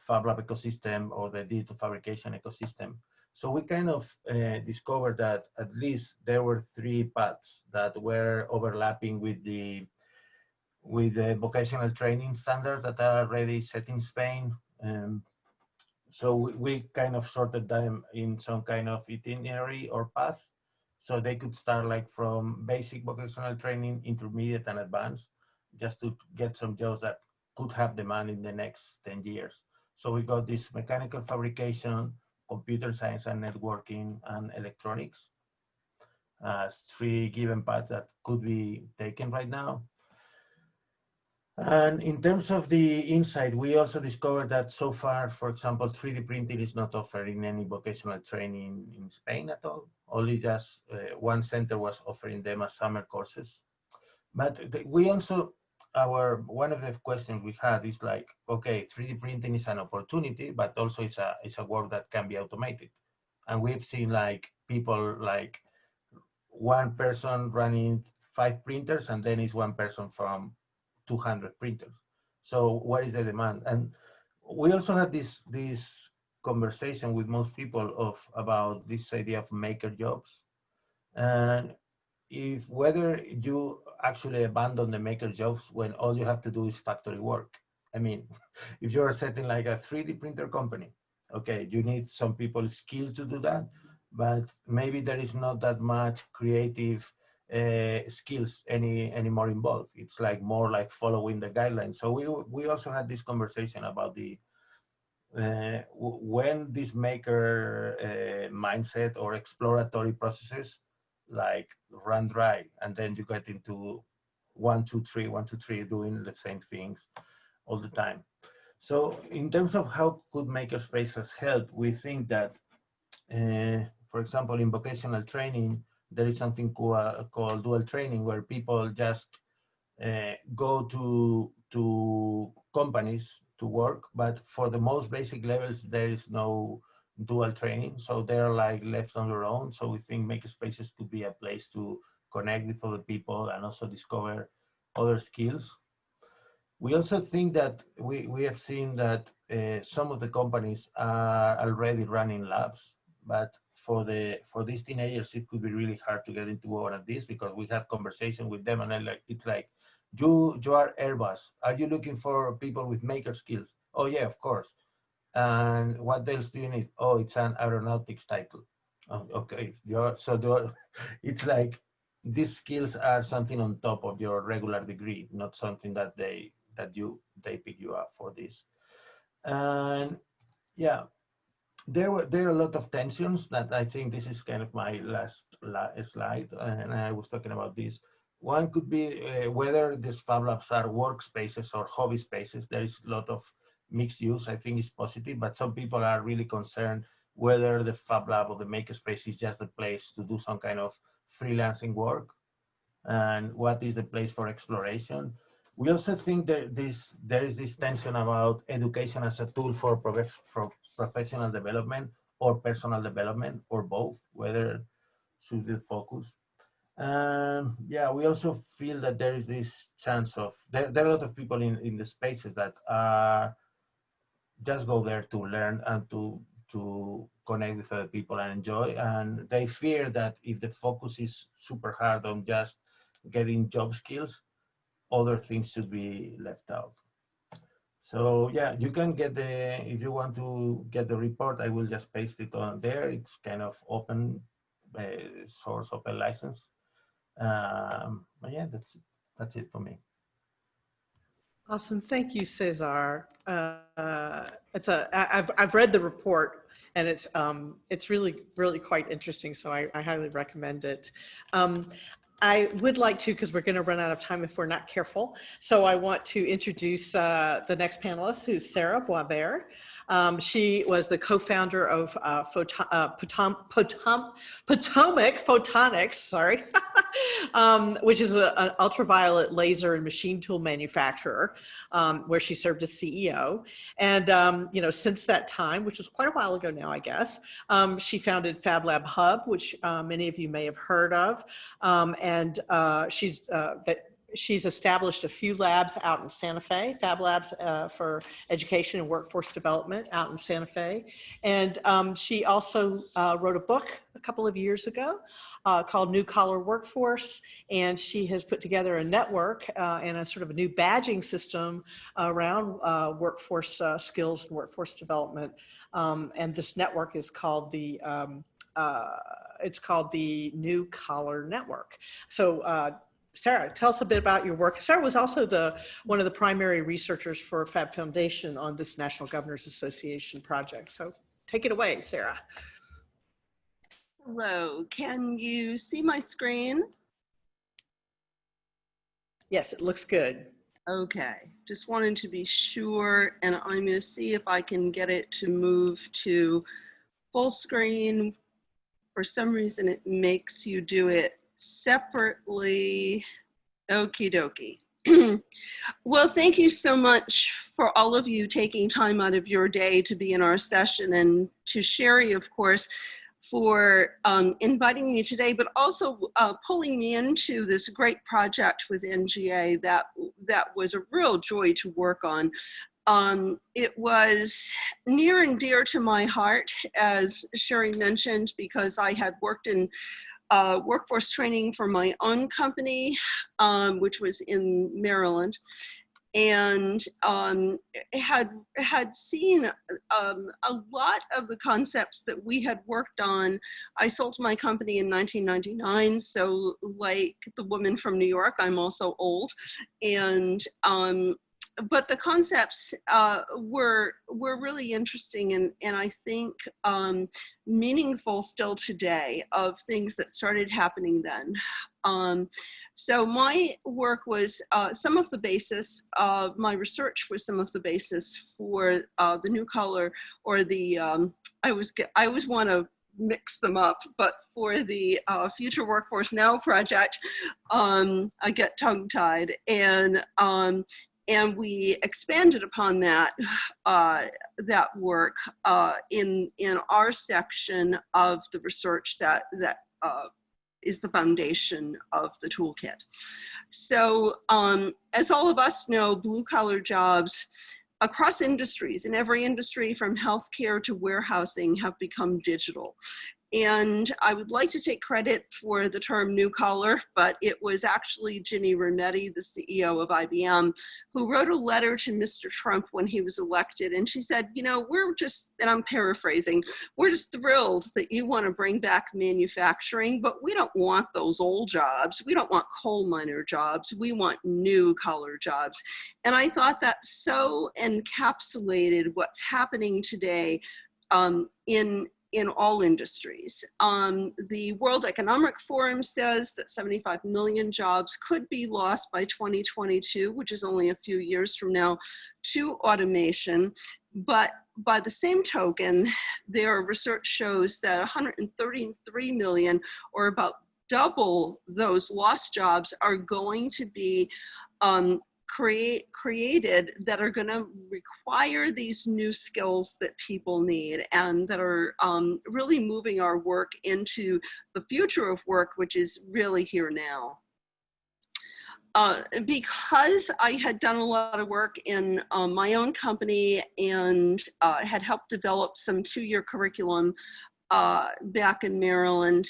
Fab Lab ecosystem or the digital fabrication ecosystem. So we kind of discovered that at least there were three paths that were overlapping with the vocational training standards that are already set in Spain. So we kind of sorted them in some kind of itinerary or path. So they could start like from basic vocational training, intermediate and advanced, just to get some jobs that could have demand in the next 10 years. So we got this mechanical fabrication, computer science and networking, and electronics as three given paths that could be taken right now. And in terms of the insight, we also discovered that so far, for example, 3D printing is not offering any vocational training in Spain at all. Only just one center was offering them as summer courses. But we also, one of the questions we had is like, okay, 3D printing is an opportunity, but also it's a work that can be automated. And we've seen like people like one person running 5 printers, and then it's one person from 200 printers. So what is the demand? And we also had this conversation with most people about this idea of maker jobs. And if whether you actually abandon the maker jobs when all you have to do is factory work. I mean, if you're setting like a 3D printer company, okay, you need some people skilled to do that, but maybe there is not that much creative skills anymore involved. It's like more like following the guidelines. So we also had this conversation about the when this maker mindset or exploratory processes like run dry, and then you get into 1, 2, 3, 1, 2, 3, doing the same things all the time. So in terms of how could makerspaces help, we think that, for example, in vocational training, there is something called dual training, where people just go to companies to work, but for the most basic levels, there is no dual training. So they're like left on their own. So we think makerspaces could be a place to connect with other people and also discover other skills. We also think that we have seen that some of the companies are already running labs, but for these teenagers, it could be really hard to get into one of these, because we have conversation with them, and it's like, you are Airbus. Are you looking for people with maker skills? Oh yeah, of course. And what else do you need? Oh, it's an aeronautics title. Oh, okay, it's like these skills are something on top of your regular degree, not something that they pick you up for this. And yeah, there are a lot of tensions that I think this is kind of my last slide, and I was talking about this. One could be whether these Fab Labs are workspaces or hobby spaces. There is a lot of mixed use. I think it's positive, but some people are really concerned whether the Fab Lab or the makerspace is just a place to do some kind of freelancing work, and what is the place for exploration. We also think that there is this tension about education as a tool for professional development or personal development, or both, whether should the focus. Yeah, we also feel that there is this chance of, there are a lot of people in the spaces that just go there to learn and to connect with other people and enjoy. And they fear that if the focus is super hard on just getting job skills, other things should be left out. So yeah, you can get if you want to get the report, I will just paste it on there. It's kind of open source, open license. But yeah, that's it for me. Awesome. Thank you, César. I've read the report, and it's really quite interesting. So I highly recommend it. I would like to, because we're going to run out of time if we're not careful. So I want to introduce the next panelist, who's Sarah Boisvert. She was the co-founder of Potomac Photonics, sorry, which is an ultraviolet laser and machine tool manufacturer, where she served as CEO. And you know, since that time, which was quite a while ago now, I guess, she founded Fab Lab Hub, which many of you may have heard of, and she's established a few labs out in Santa Fe, Fab Labs for education and workforce development out in Santa Fe. And she also wrote a book a couple of years ago called New Collar Workforce. And she has put together a network and a sort of a new badging system around workforce skills and workforce development. And this network is called the New Collar Network. So Sarah, tell us a bit about your work. Sarah was also one of the primary researchers for Fab Foundation on this National Governors Association project. So take it away, Sarah. Hello, can you see my screen? Yes, it looks good. Okay, just wanted to be sure, and I'm going to see if I can get it to move to full screen. For some reason, it makes you do it separately. Okie dokie. Well, thank you so much for all of you taking time out of your day to be in our session, and to Sherry, of course, for inviting me today, but also pulling me into this great project with NGA that was a real joy to work on. It was near and dear to my heart, as Sherry mentioned, because I had worked in workforce training for my own company, which was in Maryland. and had seen a lot of the concepts that we had worked on. I sold my company in 1999, so like the woman from New York, I'm also old, and but the concepts were really interesting, and I think meaningful still today, of things that started happening then. So my work was some of the basis of my research was some of the basis for the new color, or the I always want to mix them up, but for the Future Workforce Now project, I get tongue-tied, and we expanded upon that that work in our section of the research that is the foundation of the toolkit. So as all of us know, blue-collar jobs across industries, in every industry from healthcare to warehousing, have become digital. And I would like to take credit for the term new collar, but it was actually Ginny Rometty, the CEO of IBM, who wrote a letter to Mr. Trump when he was elected. And she said, you know, we're just, and I'm paraphrasing, we're just thrilled that you want to bring back manufacturing, but we don't want those old jobs. We don't want coal miner jobs. We want new collar jobs. And I thought that so encapsulated what's happening today in all industries. The World Economic Forum says that 75 million jobs could be lost by 2022, which is only a few years from now, to automation. But by the same token, their research shows that 133 million, or about double those lost jobs, are going to be created that are going to require these new skills that people need, and that are really moving our work into the future of work, which is really here now. Because I had done a lot of work in my own company, and had helped develop some 2-year curriculum back in Maryland,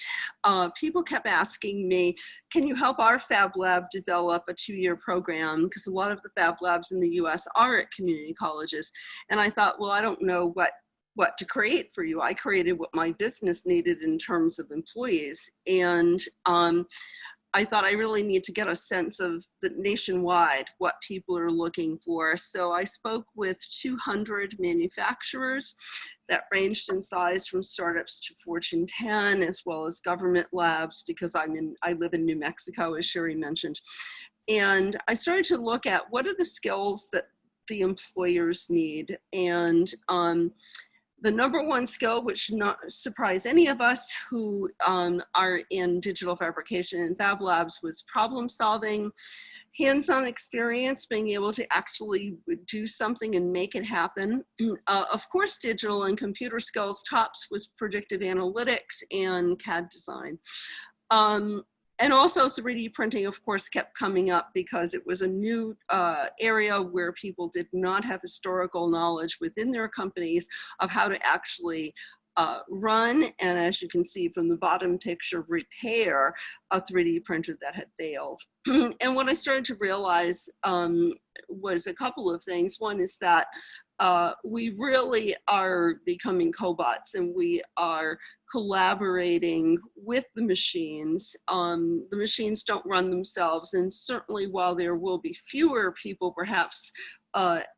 people kept asking me, can you help our Fab Lab develop a 2-year program? Because a lot of the Fab Labs in the US are at community colleges. And I thought, well, I don't know what to create for you. I created what my business needed in terms of employees. And I thought I really need to get a sense of the nationwide, what people are looking for. So I spoke with 200 manufacturers that ranged in size from startups to Fortune 10, as well as government labs, because I live in New Mexico, as Sherry mentioned. And I started to look at what are the skills that the employers need. And the number one skill, which should not surprise any of us who are in digital fabrication and Fab Labs, was problem solving, hands-on experience, being able to actually do something and make it happen. Of course, digital and computer skills. Tops was predictive analytics and CAD design. And also 3D printing, of course, kept coming up because it was a new area where people did not have historical knowledge within their companies of how to actually run, and as you can see from the bottom picture, repair a 3D printer that had failed. And what I started to realize was a couple of things. One is that we really are becoming cobots, and we are collaborating with the machines. The machines don't run themselves, and certainly while there will be fewer people perhaps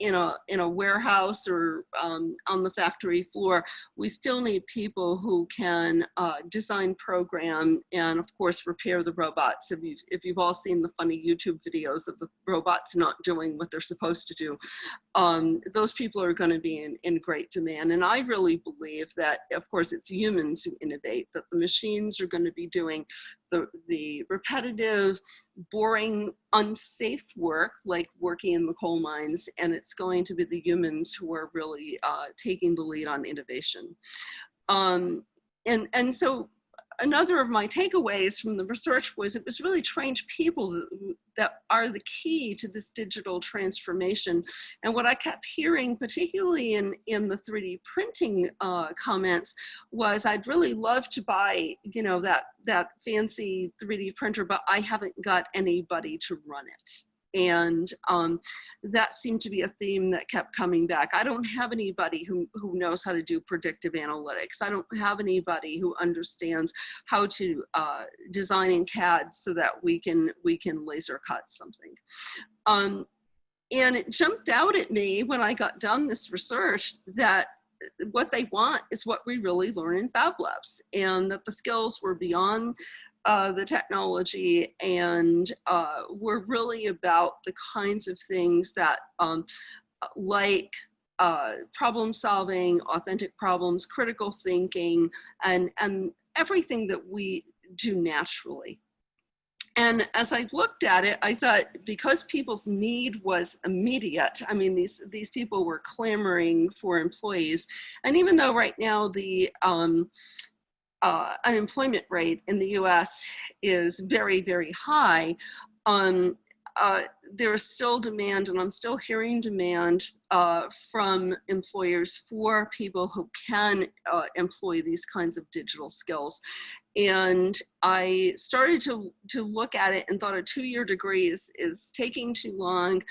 in a warehouse or on the factory floor, we still need people who can design, program, and of course repair the robots. If you've all seen the funny YouTube videos of the robots not doing what they're supposed to do, those people are going to be in great demand. And I really believe that, of course, it's humans who innovate, that the machines are going to be doing the repetitive, boring, unsafe work, like working in the coal mines, and it's going to be the humans who are really taking the lead on innovation. And so another of my takeaways from the research was it was really trained people that are the key to this digital transformation. And what I kept hearing, particularly in the 3D printing comments, was I'd really love to buy, you know, that fancy 3D printer, but I haven't got anybody to run it. And that seemed to be a theme that kept coming back. I don't have anybody who knows how to do predictive analytics. I don't have anybody who understands how to design in CAD so that we can laser cut something. And it jumped out at me when I got done this research that what they want is what we really learn in Fab Labs, and that the skills were beyond the technology and were really about the kinds of things that like problem solving, authentic problems, critical thinking, and everything that we do naturally. And as I looked at it, I thought, because people's need was immediate, I mean, these people were clamoring for employees. And even though right now the unemployment rate in the US is very, very high, there is still demand, and I'm still hearing demand from employers for people who can employ these kinds of digital skills. And I started to look at it and thought a 2-year degree is taking too long.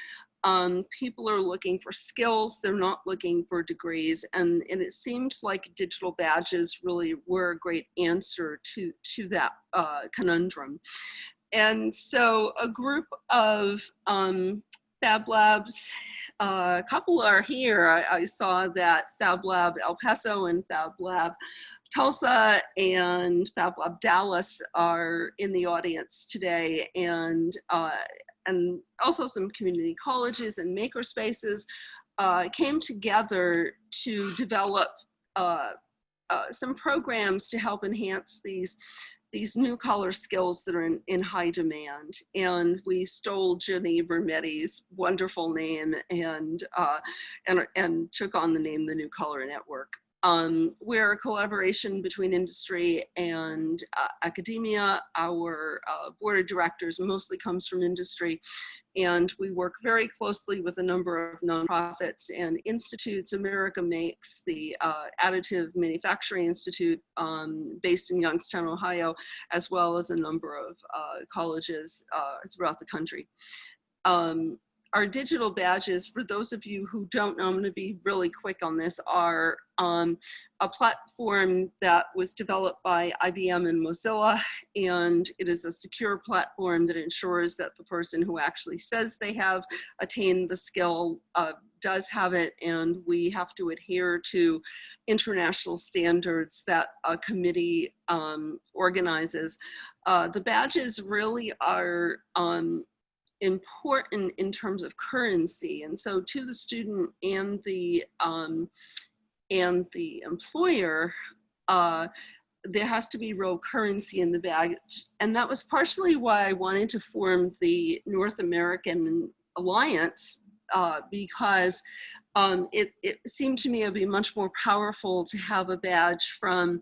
People are looking for skills, they're not looking for degrees, and it seemed like digital badges really were a great answer to that conundrum. And so a group of Fab Labs, a couple are here. I saw that Fab Lab El Paso and Fab Lab Tulsa and Fab Lab Dallas are in the audience today, and also some community colleges and makerspaces came together to develop some programs to help enhance these new collar skills that are in high demand. And we stole Jenny Vermetti's wonderful name and took on the name the New Collar Network. We're a collaboration between industry and academia. Our board of directors mostly comes from industry, and we work very closely with a number of nonprofits and institutes. America Makes, the Additive Manufacturing Institute based in Youngstown, Ohio, as well as a number of colleges throughout the country. Our digital badges, for those of you who don't know, I'm going to be really quick on this, are a platform that was developed by IBM and Mozilla, and it is a secure platform that ensures that the person who actually says they have attained the skill does have it, and we have to adhere to international standards that a committee organizes. The badges really are important in terms of currency, and so to the student and the employer, there has to be real currency in the badge, and that was partially why I wanted to form the North American Alliance, because it seemed to me it would be much more powerful to have a badge from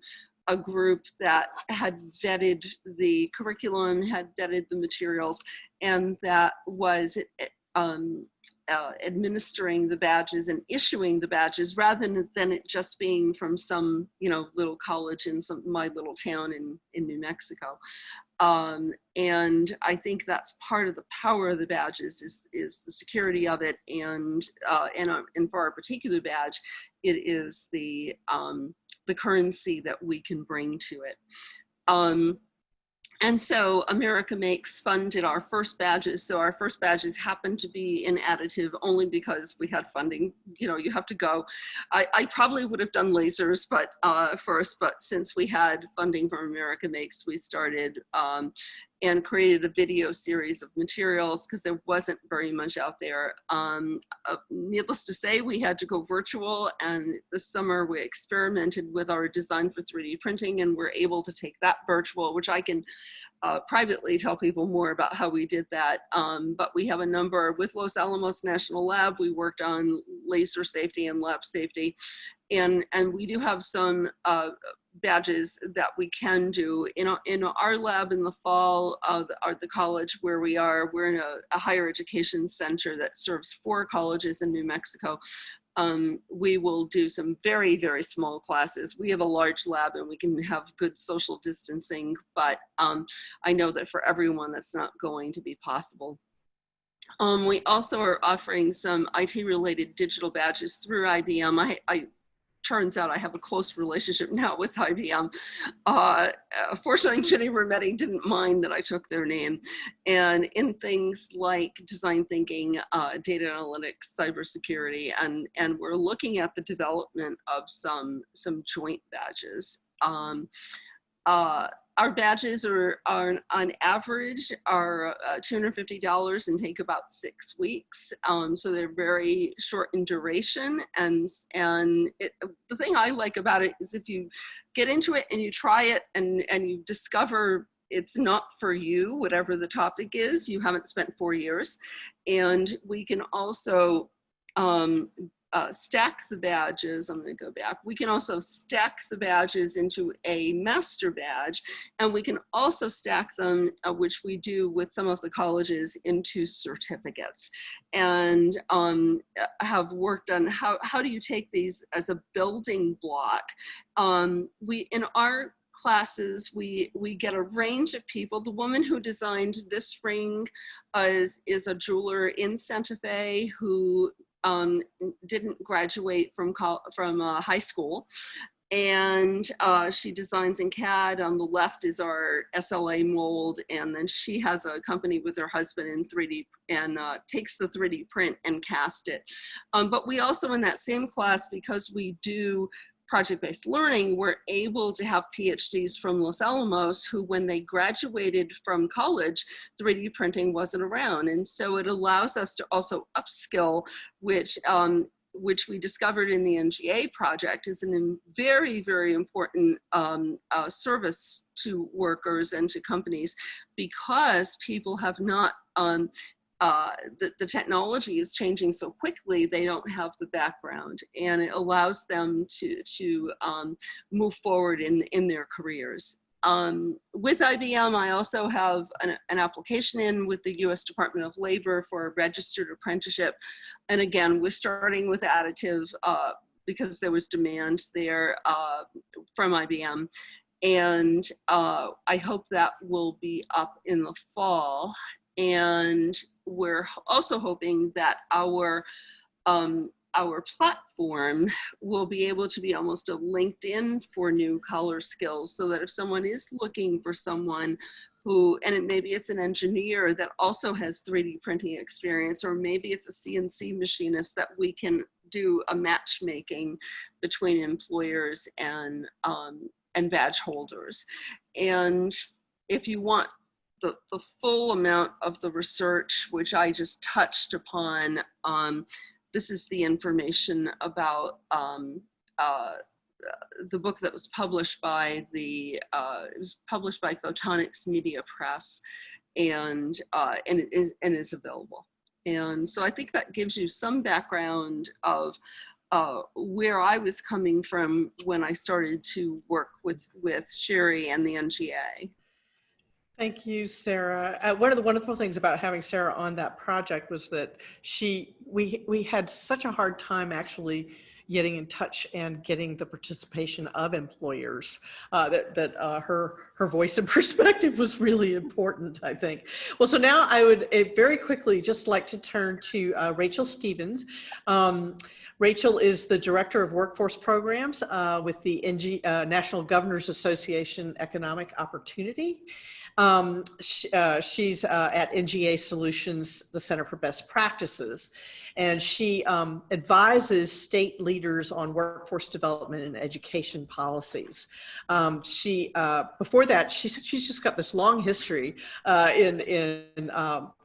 a group that had vetted the curriculum, had vetted the materials, and that was administering the badges and issuing the badges, rather than it just being from some, little college in my little town in New Mexico. And I think that's part of the power of the badges is the security of it, and for our particular badge, it is the currency that we can bring to it. And so America Makes funded our first badges. So our first badges happened to be in additive only because we had funding. You have to go. I probably would have done lasers, but first, but since we had funding from America Makes, we started and created a video series of materials because there wasn't very much out there. Needless to say, we had to go virtual, and this summer we experimented with our design for 3D printing, and we're able to take that virtual, which I can privately tell people more about how we did that. But we have a number with Los Alamos National Lab. We worked on laser safety and lab safety, and we do have some badges that we can do in our lab in the fall of the college where we are. We're in a higher education center that serves 4 colleges in New Mexico. We will do some very, very small classes. We have a large lab and we can have good social distancing, but I know that for everyone that's not going to be possible. We also are offering some IT-related digital badges through IBM. Turns out I have a close relationship now with IBM. Fortunately, Ginny Rometty didn't mind that I took their name. And in things like design thinking, data analytics, cybersecurity, and we're looking at the development of some joint badges. Our badges are on average are $250 and take about 6 weeks. So they're very short in duration. And the thing I like about it is if you get into it and you try it and you discover it's not for you, whatever the topic is, you haven't spent 4 years. And we can also stack the badges. I'm going to go back. We can also stack the badges into a master badge, and we can also stack them, which we do with some of the colleges, into certificates, and have worked on how do you take these as a building block. In our classes, we get a range of people. The woman who designed this ring is a jeweler in Santa Fe who didn't graduate from high school, and she designs in CAD. On the left is our SLA mold, and then she has a company with her husband in 3D and takes the 3D print and cast it. But we also, in that same class, because we do project-based learning, we're able to have PhDs from Los Alamos who, when they graduated from college, 3D printing wasn't around. And so it allows us to also upskill, which we discovered in the NGA project is a very, very important service to workers and to companies, because people have not, the technology is changing so quickly, they don't have the background, and it allows them to move forward in their careers. With IBM, I also have an application in with the US Department of Labor for a registered apprenticeship. And again, we're starting with additive because there was demand there from IBM. And I hope that will be up in the fall. And we're also hoping that our platform will be able to be almost a LinkedIn for new color skills, so that if someone is looking for someone who, and maybe it's an engineer that also has 3D printing experience, or maybe it's a CNC machinist, that we can do a matchmaking between employers and badge holders. And if you want the full amount of the research, which I just touched upon, this is the information about the book that was published by it was published by Photonics Media Press, and it is available. And so I think that gives you some background of where I was coming from when I started to work with Sherry and the NGA. Thank you, Sarah. One of the wonderful things about having Sarah on that project was that we had such a hard time actually getting in touch and getting the participation of employers, that her voice and perspective was really important, I think. Well, so now I would very quickly just like to turn to Rachael Stevens. Rachael is the Director of Workforce Programs with the National Governors Association Economic Opportunity. She's at NGA Solutions, the Center for Best Practices, and she advises state leaders on workforce development and education policies. Before that, she's just got this long history in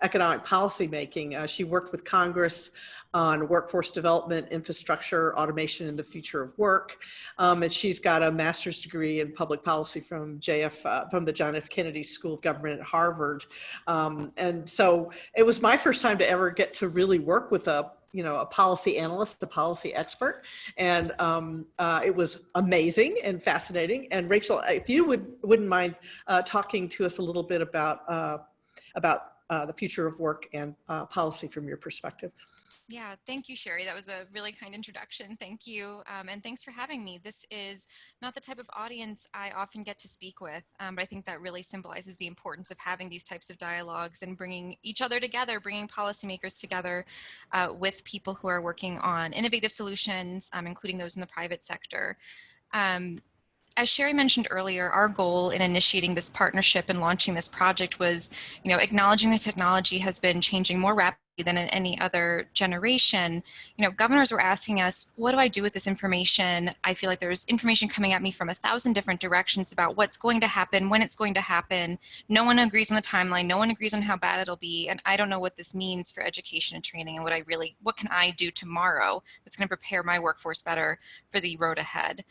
economic policy making. She worked with Congress on workforce development, infrastructure, automation, and the future of work. And she's got a master's degree in public policy from the John F. Kennedy School of Government at Harvard. And so it was my first time to ever get to really work with a policy analyst, a policy expert. And it was amazing and fascinating. And Rachael, if you wouldn't mind talking to us a little bit about the future of work and policy from your perspective. Yeah, thank you, Sherry. That was a really kind introduction. Thank you. And thanks for having me. This is not the type of audience I often get to speak with, but I think that really symbolizes the importance of having these types of dialogues and bringing each other together, bringing policymakers together with people who are working on innovative solutions, including those in the private sector. As Sherry mentioned earlier, our goal in initiating this partnership and launching this project was, acknowledging the technology has been changing more rapidly than in any other generation. Governors were asking us, what do I do with this information? I feel like there's information coming at me from 1,000 different directions about what's going to happen, when it's going to happen. No one agrees on the timeline. No one agrees on how bad it'll be. And I don't know what this means for education and training and what can I do tomorrow that's going to prepare my workforce better for the road ahead.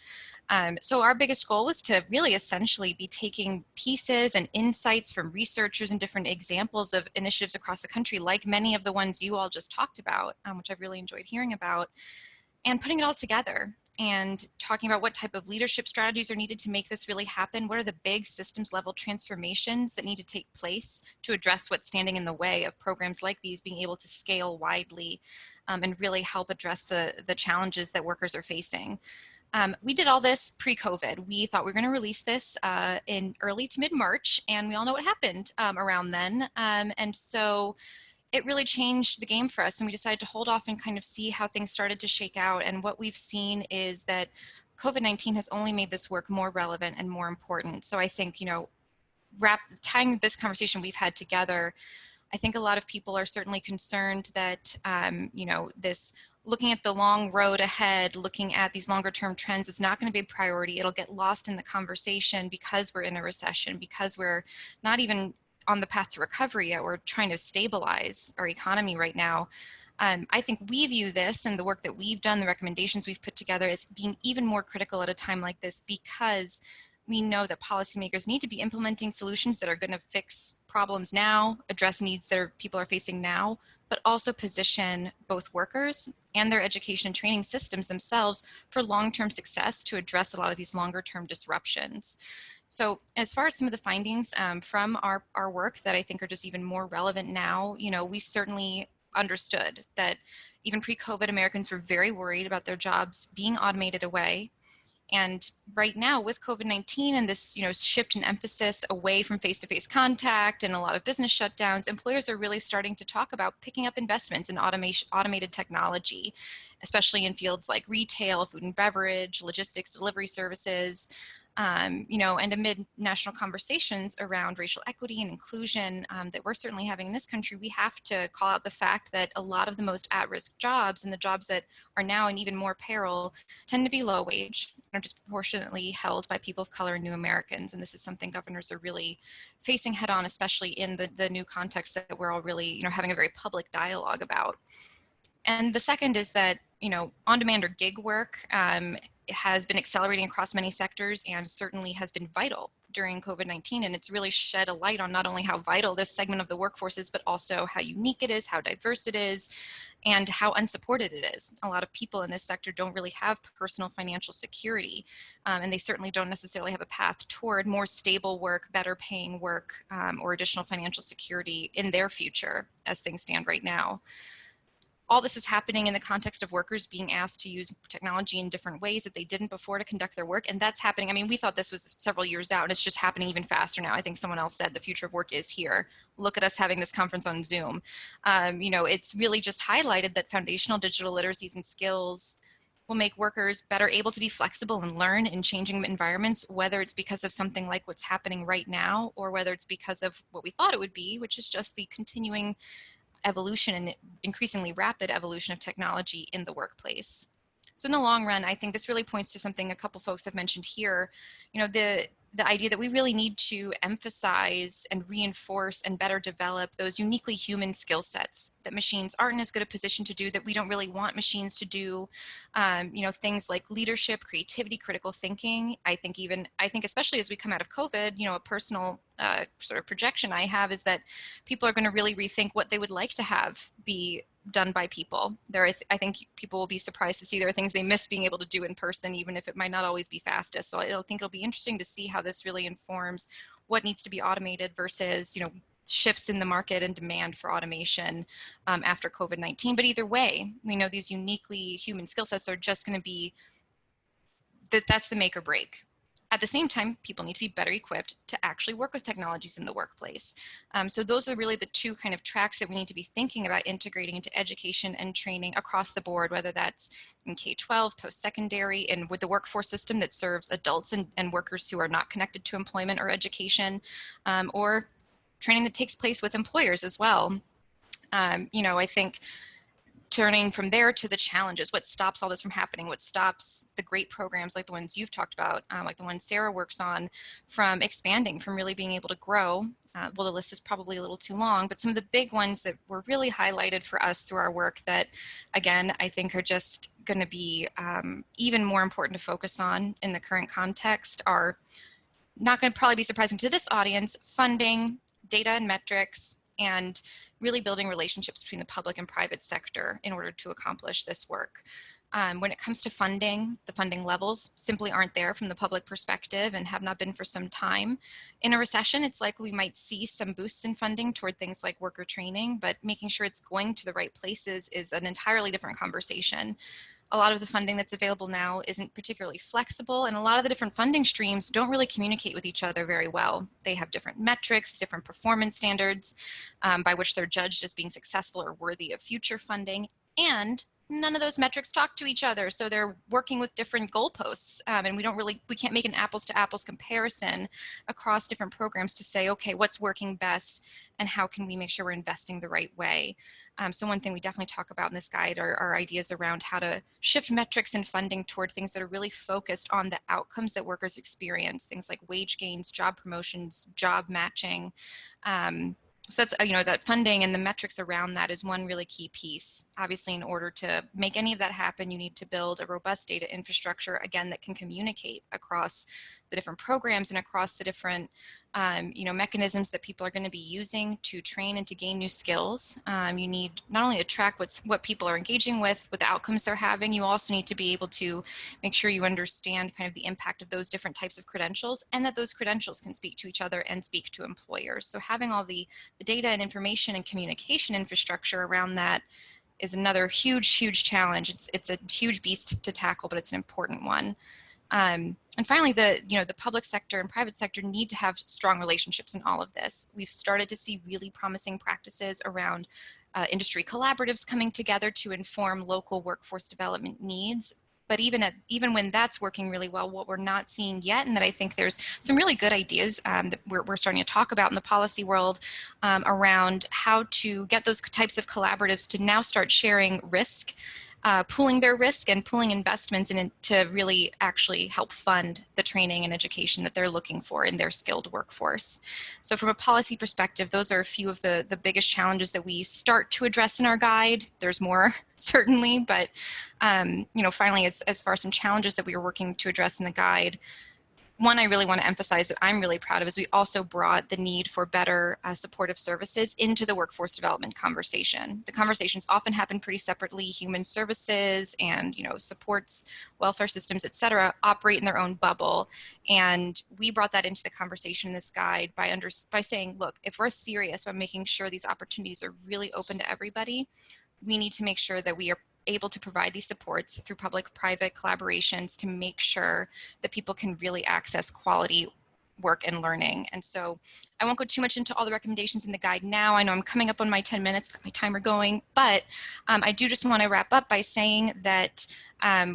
So our biggest goal was to really essentially be taking pieces and insights from researchers and different examples of initiatives across the country, like many of the ones you all just talked about, which I've really enjoyed hearing about, and putting it all together and talking about what type of leadership strategies are needed to make this really happen. What are the big systems level transformations that need to take place to address what's standing in the way of programs like these being able to scale widely and really help address the challenges that workers are facing. We did all this pre-COVID. We thought we were going to release this in early to mid-March, and we all know what happened around then. And so it really changed the game for us, and we decided to hold off and kind of see how things started to shake out. And what we've seen is that COVID-19 has only made this work more relevant and more important. So I think, tying this conversation we've had together, I think a lot of people are certainly concerned that, this looking at the long road ahead, looking at these longer term trends is not going to be a priority. It'll get lost in the conversation because we're in a recession, because we're not even on the path to recovery yet. We're trying to stabilize our economy right now. I think we view this and the work that we've done, the recommendations we've put together, as being even more critical at a time like this, because we know that policymakers need to be implementing solutions that are going to fix problems now, address needs that people are facing now, but also position both workers and their education and training systems themselves for long-term success to address a lot of these longer-term disruptions. So as far as some of the findings from our work that I think are just even more relevant now, we certainly understood that even pre-COVID, Americans were very worried about their jobs being automated away. And right now with COVID-19 and this, shift in emphasis away from face-to-face contact and a lot of business shutdowns, employers are really starting to talk about picking up investments in automated technology, especially in fields like retail, food and beverage, logistics, delivery services, and amid national conversations around racial equity and inclusion that we're certainly having in this country, we have to call out the fact that a lot of the most at-risk jobs and the jobs that are now in even more peril tend to be low wage and are disproportionately held by people of color and new Americans. And this is something governors are really facing head on, especially in the new context that we're all really, having a very public dialogue about. And the second is that, on-demand or gig work has been accelerating across many sectors and certainly has been vital during COVID-19. And it's really shed a light on not only how vital this segment of the workforce is, but also how unique it is, how diverse it is, and how unsupported it is. A lot of people in this sector don't really have personal financial security, and they certainly don't necessarily have a path toward more stable work, better paying work, or additional financial security in their future as things stand right now. All this is happening in the context of workers being asked to use technology in different ways that they didn't before to conduct their work. And that's happening. I mean, we thought this was several years out, and it's just happening even faster now. I think someone else said the future of work is here. Look at us having this conference on Zoom. It's really just highlighted that foundational digital literacies and skills will make workers better able to be flexible and learn in changing environments, whether it's because of something like what's happening right now, or whether it's because of what we thought it would be, which is just the continuing evolution and increasingly rapid evolution of technology in the workplace. So in the long run, I think this really points to something a couple folks have mentioned here, the idea that we really need to emphasize and reinforce and better develop those uniquely human skill sets that machines aren't as good a position to do, that we don't really want machines to do, things like leadership, creativity, critical thinking. I think especially as we come out of COVID, a personal sort of projection I have is that people are going to really rethink what they would like to have be done by people. I think people will be surprised to see there are things they miss being able to do in person, even if it might not always be fastest. So I think it'll be interesting to see how this really informs what needs to be automated versus, shifts in the market and demand for automation after COVID-19. But either way, we know these uniquely human skill sets are just going to be, that's the make or break. At the same time, people need to be better equipped to actually work with technologies in the workplace. So those are really the two kind of tracks that we need to be thinking about integrating into education and training across the board, whether that's in K-12, post-secondary, and with the workforce system that serves adults and workers who are not connected to employment or education, or training that takes place with employers as well. You know, I think turning from there to the challenges, what stops all this from happening, what stops the great programs like the ones you've talked about, like the one Sarah works on, from expanding, from really being able to grow. Well, the list is probably a little too long, but some of the big ones that were really highlighted for us through our work that, again, I think are just going to be even more important to focus on in the current context are not going to probably be surprising to this audience: funding, data and metrics, and really building relationships between the public and private sector in order to accomplish this work. When it comes to funding, the funding levels simply aren't there from the public perspective and have not been for some time. In a recession, it's likely we might see some boosts in funding toward things like worker training, but making sure it's going to the right places is an entirely different conversation. A lot of the funding that's available now isn't particularly flexible, and a lot of the different funding streams don't really communicate with each other very well. They have different metrics, different performance standards by which they're judged as being successful or worthy of future funding, and none of those metrics talk to each other. So they're working with different goalposts, and we can't make an apples to apples comparison across different programs to say, okay, what's working best and how can we make sure we're investing the right way? So one thing we definitely talk about in this guide are ideas around how to shift metrics and funding toward things that are really focused on the outcomes that workers experience, things like wage gains, job promotions, job matching. So that's, you know, that funding and the metrics around that is one really key piece. Obviously, in order to make any of that happen, you need to build a robust data infrastructure, again, that can communicate across the different programs and across the different you know, mechanisms that people are going to be using to train and to gain new skills. You need not only to track what people are engaging with the outcomes they're having, you also need to be able to make sure you understand kind of the impact of those different types of credentials, and that those credentials can speak to each other and speak to employers. So having all the data and information and communication infrastructure around that is another huge challenge. It's a huge beast to tackle, but it's an important one. And finally, the public sector and private sector need to have strong relationships in all of this. We've started to see really promising practices around industry collaboratives coming together to inform local workforce development needs. But even when that's working really well, what we're not seeing yet, and that I think there's some really good ideas that we're starting to talk about in the policy world around how to get those types of collaboratives to now start sharing risk, pooling their risk and pooling investments to really actually help fund the training and education that they're looking for in their skilled workforce. So from a policy perspective, those are a few of the biggest challenges that we start to address in our guide. There's more, certainly, but you know, finally, as far as some challenges that we are working to address in the guide, one I really want to emphasize that I'm really proud of is we also brought the need for better supportive services into the workforce development conversation. The conversations often happen pretty separately. Human services and, you know, supports, welfare systems, et cetera, operate in their own bubble. And we brought that into the conversation in this guide by saying, look, if we're serious about making sure these opportunities are really open to everybody, we need to make sure that we are able to provide these supports through public-private collaborations to make sure that people can really access quality work and learning. And so I won't go too much into all the recommendations in the guide now. I know I'm coming up on my 10 minutes, got my timer going, but I do just want to wrap up by saying that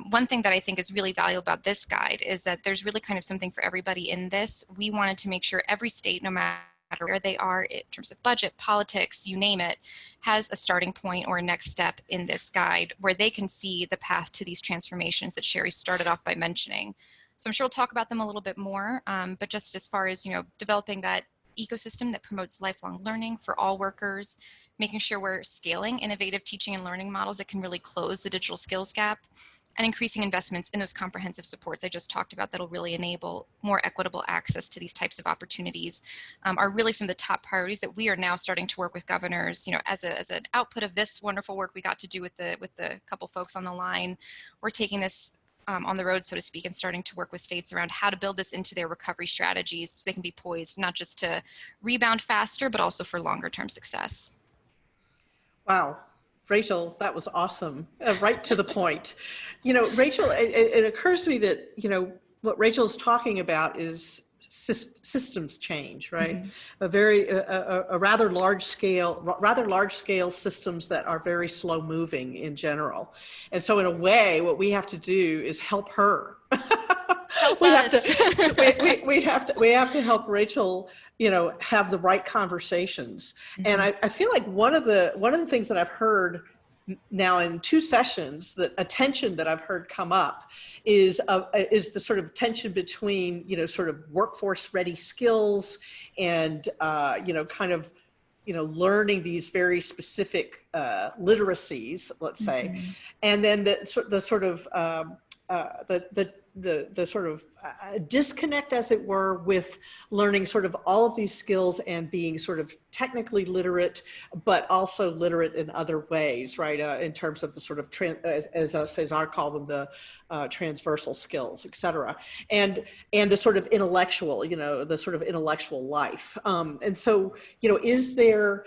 one thing that I think is really valuable about this guide is that there's really kind of something for everybody in this. We wanted to make sure every state, no matter where they are in terms of budget, politics, you name it, has a starting point or a next step in this guide where they can see the path to these transformations that Sherry started off by mentioning. So I'm sure we'll talk about them a little bit more, but just as far as, you know, developing that ecosystem that promotes lifelong learning for all workers, making sure we're scaling innovative teaching and learning models that can really close the digital skills gap, and increasing investments in those comprehensive supports I just talked about that'll really enable more equitable access to these types of opportunities are really some of the top priorities that we are now starting to work with governors. You know, as an output of this wonderful work we got to do with the couple folks on the line, we're taking this on the road, so to speak, and starting to work with states around how to build this into their recovery strategies so they can be poised, not just to rebound faster, but also for longer term success. Wow. Rachael, that was awesome. Right to the point. You know, Rachael, it occurs to me that, you know, what Rachel's talking about is systems change, right? A rather large scale systems that are very slow moving in general. And so in a way, what we have to do is help her. Help we us. have to help Rachael, you know, have the right conversations. And I feel like one of the things that I've heard now in 2 sessions, that a tension that I've heard come up is the sort of tension between, you know, sort of workforce ready skills and, you know, kind of, you know, learning these very specific literacies, let's say, and then the sort of the sort of disconnect, as it were, with learning sort of all of these skills and being sort of technically literate, but also literate in other ways, right? In terms of the sort of, as César called them, the transversal skills, et cetera. And the sort of intellectual, you know, the sort of intellectual life. And so, you know, is there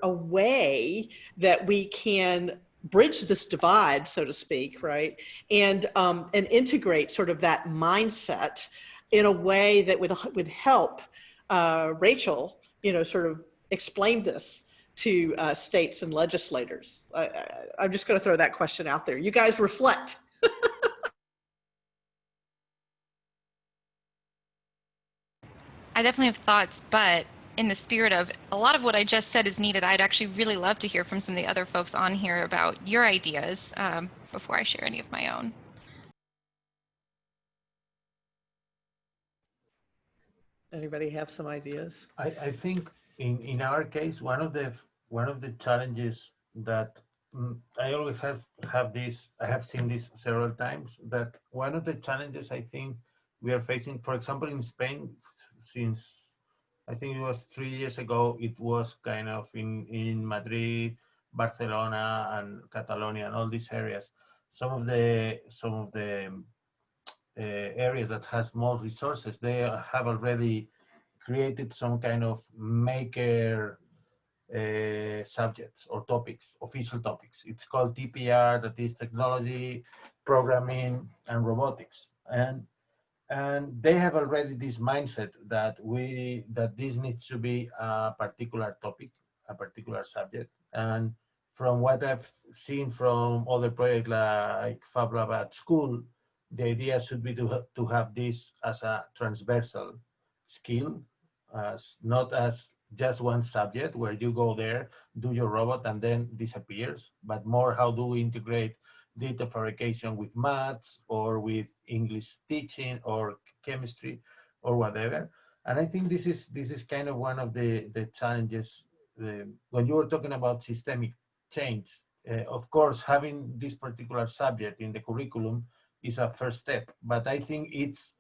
a way that we can bridge this divide, so to speak, right? And integrate sort of that mindset in a way that would help Rachael, you know, sort of explain this to states and legislators. I'm just going to throw that question out there. You guys reflect. I definitely have thoughts, but in the spirit of a lot of what I just said is needed, I'd actually really love to hear from some of the other folks on here about your ideas before I share any of my own. Anybody have some ideas? I think in our case, one of the challenges that I always have this, I have seen this several times, that one of the challenges I think we are facing, for example, in Spain, since I think it was 3 years ago, it was kind of in Madrid, Barcelona, and Catalonia, and all these areas. Some of the areas that has more resources, they have already created some kind of maker subjects or topics, official topics. It's called TPR, that is technology, programming, and robotics. And they have already this mindset that this needs to be a particular topic, a particular subject. And from what I've seen from other projects like Fab Lab at school, the idea should be to have this as a transversal skill, not as just one subject where you go there, do your robot, and then disappears, but more how do we integrate data fabrication with maths or with English teaching or chemistry or whatever. And I think this is kind of one of the challenges when you were talking about systemic change. Of course, having this particular subject in the curriculum is a first step, but I think it's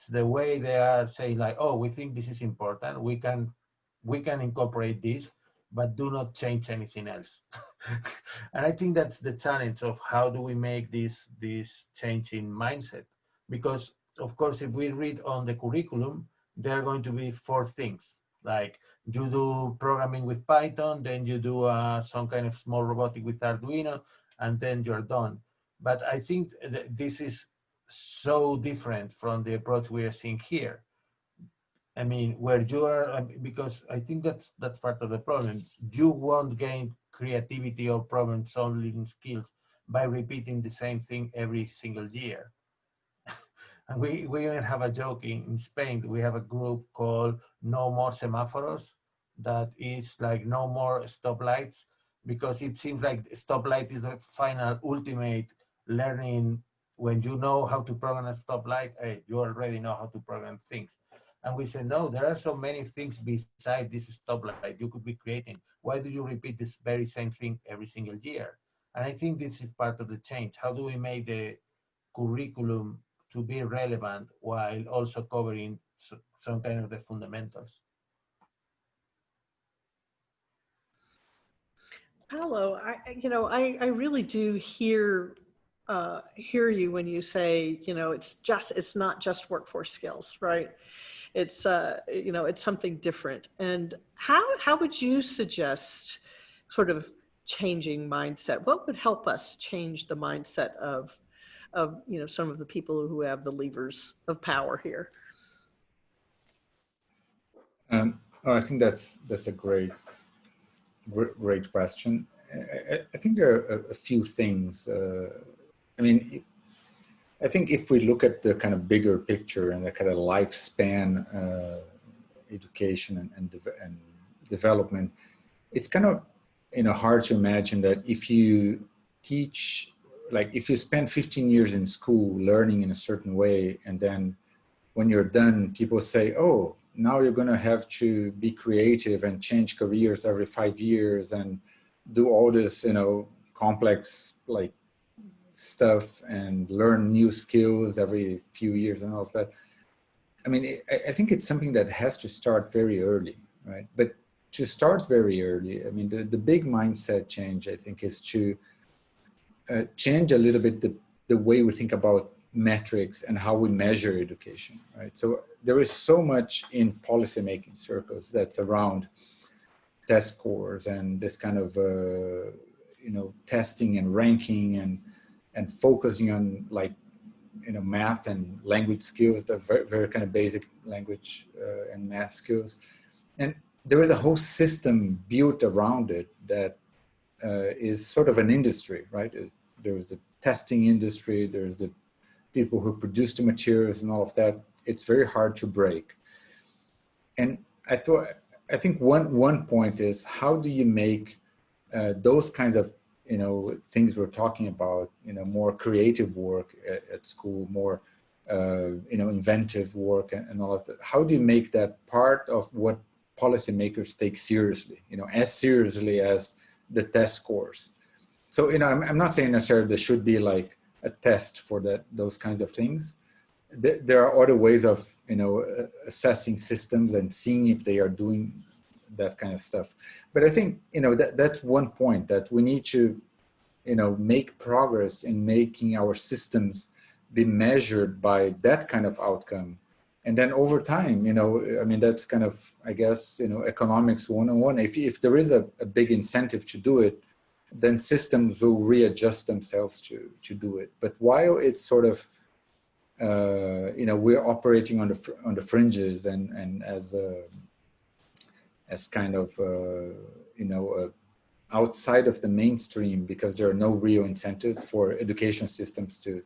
the way they are saying, like, oh, we think this is important, we can incorporate this, but do not change anything else. And I think that's the challenge of how do we make this change in mindset, because of course, if we read on the curriculum, there are going to be 4 things, like you do programming with Python, then you do some kind of small robotic with Arduino, and then you're done. But I think this is so different from the approach we are seeing here. I mean, where you are, because I think that's part of the problem. You won't gain creativity or problem solving skills by repeating the same thing every single year. And we even have a joke in Spain. We have a group called No More Semáforos, that is like no more stoplights, because it seems like stoplight is the final ultimate learning. When you know how to program a stoplight, hey, you already know how to program things. And we said, no, there are so many things beside this stoplight you could be creating. Why do you repeat this very same thing every single year? And I think this is part of the change. How do we make the curriculum to be relevant while also covering some kind of the fundamentals? Paulo, I really do hear hear you when you say, you know, it's not just workforce skills, right? It's, you know, it's something different. And how would you suggest sort of changing mindset? What would help us change the mindset of, you know, some of the people who have the levers of power here? Oh, I think that's a great question. I think there are a few things. I mean, I think if we look at the kind of bigger picture and the kind of lifespan education and development, it's kind of, you know, hard to imagine that if you teach, like if you spend 15 years in school learning in a certain way, and then when you're done, people say, oh, now you're going to have to be creative and change careers every 5 years and do all this, you know, complex like stuff and learn new skills every few years and all of that. I mean, I think it's something that has to start very early, right? But to start very early, I mean, the big mindset change, I think, is to change a little bit the way we think about metrics and how we measure education, right? So there is so much in policymaking circles that's around test scores and this kind of, you know, testing and ranking and focusing on, like, you know, math and language skills, the very, very kind of basic language and math skills. And there is a whole system built around it that is sort of an industry, right? There's the testing industry, there's the people who produce the materials and all of that. It's very hard to break. And I think one point is, how do you make those kinds of, you know, things we're talking about, you know, more creative work at school, more, you know, inventive work and all of that. How do you make that part of what policymakers take seriously, you know, as seriously as the test scores? So, you know, I'm not saying necessarily there should be like a test for those kinds of things. There are other ways of, you know, assessing systems and seeing if they are doing that kind of stuff. But I think, you know, that's one point, that we need to, you know, make progress in making our systems be measured by that kind of outcome. And then over time, you know, I mean, that's kind of, I guess, you know, economics 101. If there is a big incentive to do it, then systems will readjust themselves to do it. But while it's sort of, you know, we're operating on the fringes and as kind of, you know, outside of the mainstream, because there are no real incentives for education systems to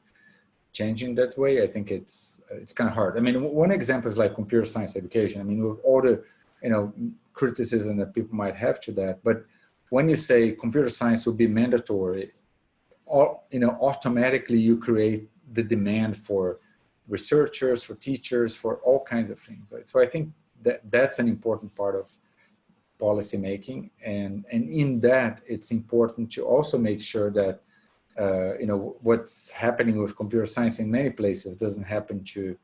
change in that way, I think it's kind of hard. I mean, one example is like computer science education. I mean, with all the, you know, criticism that people might have to that, but when you say computer science will be mandatory, or, you know, automatically you create the demand for researchers, for teachers, for all kinds of things, right? So I think that's an important part of policy making, and in that it's important to also make sure that you know, what's happening with computer science in many places doesn't happen to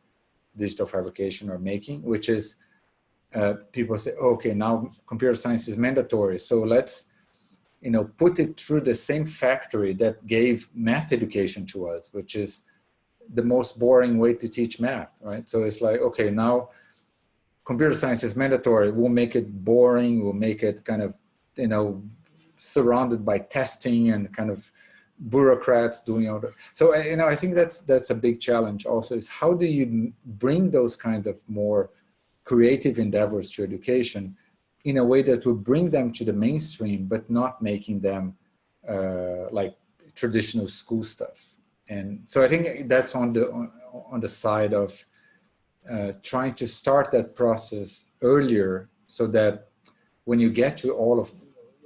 digital fabrication or making, which is people say, okay, now computer science is mandatory, so let's, you know, put it through the same factory that gave math education to us, which is the most boring way to teach math, right? So it's like, okay, now computer science is mandatory, we'll make it boring, we'll make it kind of, you know, surrounded by testing and kind of bureaucrats doing all that. So, you know, I think that's a big challenge also, is how do you bring those kinds of more creative endeavors to education in a way that will bring them to the mainstream, but not making them like traditional school stuff. And so I think that's on the side of trying to start that process earlier, so that when you get to all of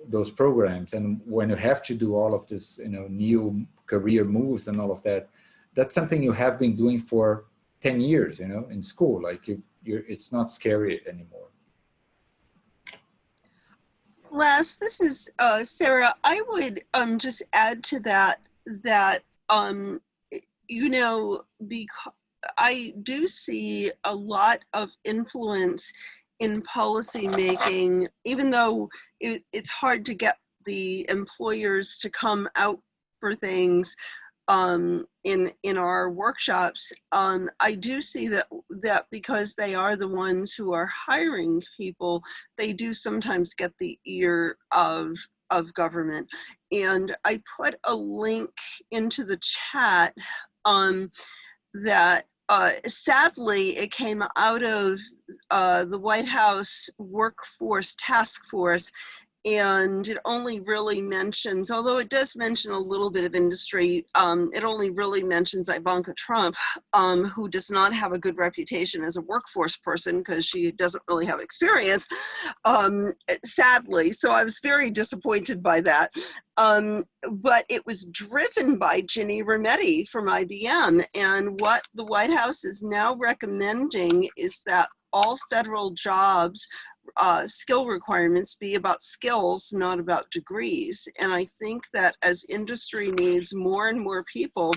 those programs and when you have to do all of this, you know, new career moves and all of that, that's something you have been doing for 10 years, you know, in school. Like it's not scary anymore. Les, this is Sarah. I would just add to that you know, because I do see a lot of influence in policy making, even though it's hard to get the employers to come out for things. in our workshops, I do see that because they are the ones who are hiring people, they do sometimes get the ear of government. And I put a link into the chat that sadly it came out of the White House Workforce Task Force. And it only really mentions, although it does mention a little bit of industry, it only really mentions Ivanka Trump, who does not have a good reputation as a workforce person because she doesn't really have experience, sadly. So I was very disappointed by that. But it was driven by Ginny Rometty from IBM. And what the White House is now recommending is that all federal jobs skill requirements be about skills, not about degrees. And I think that as industry needs more and more people,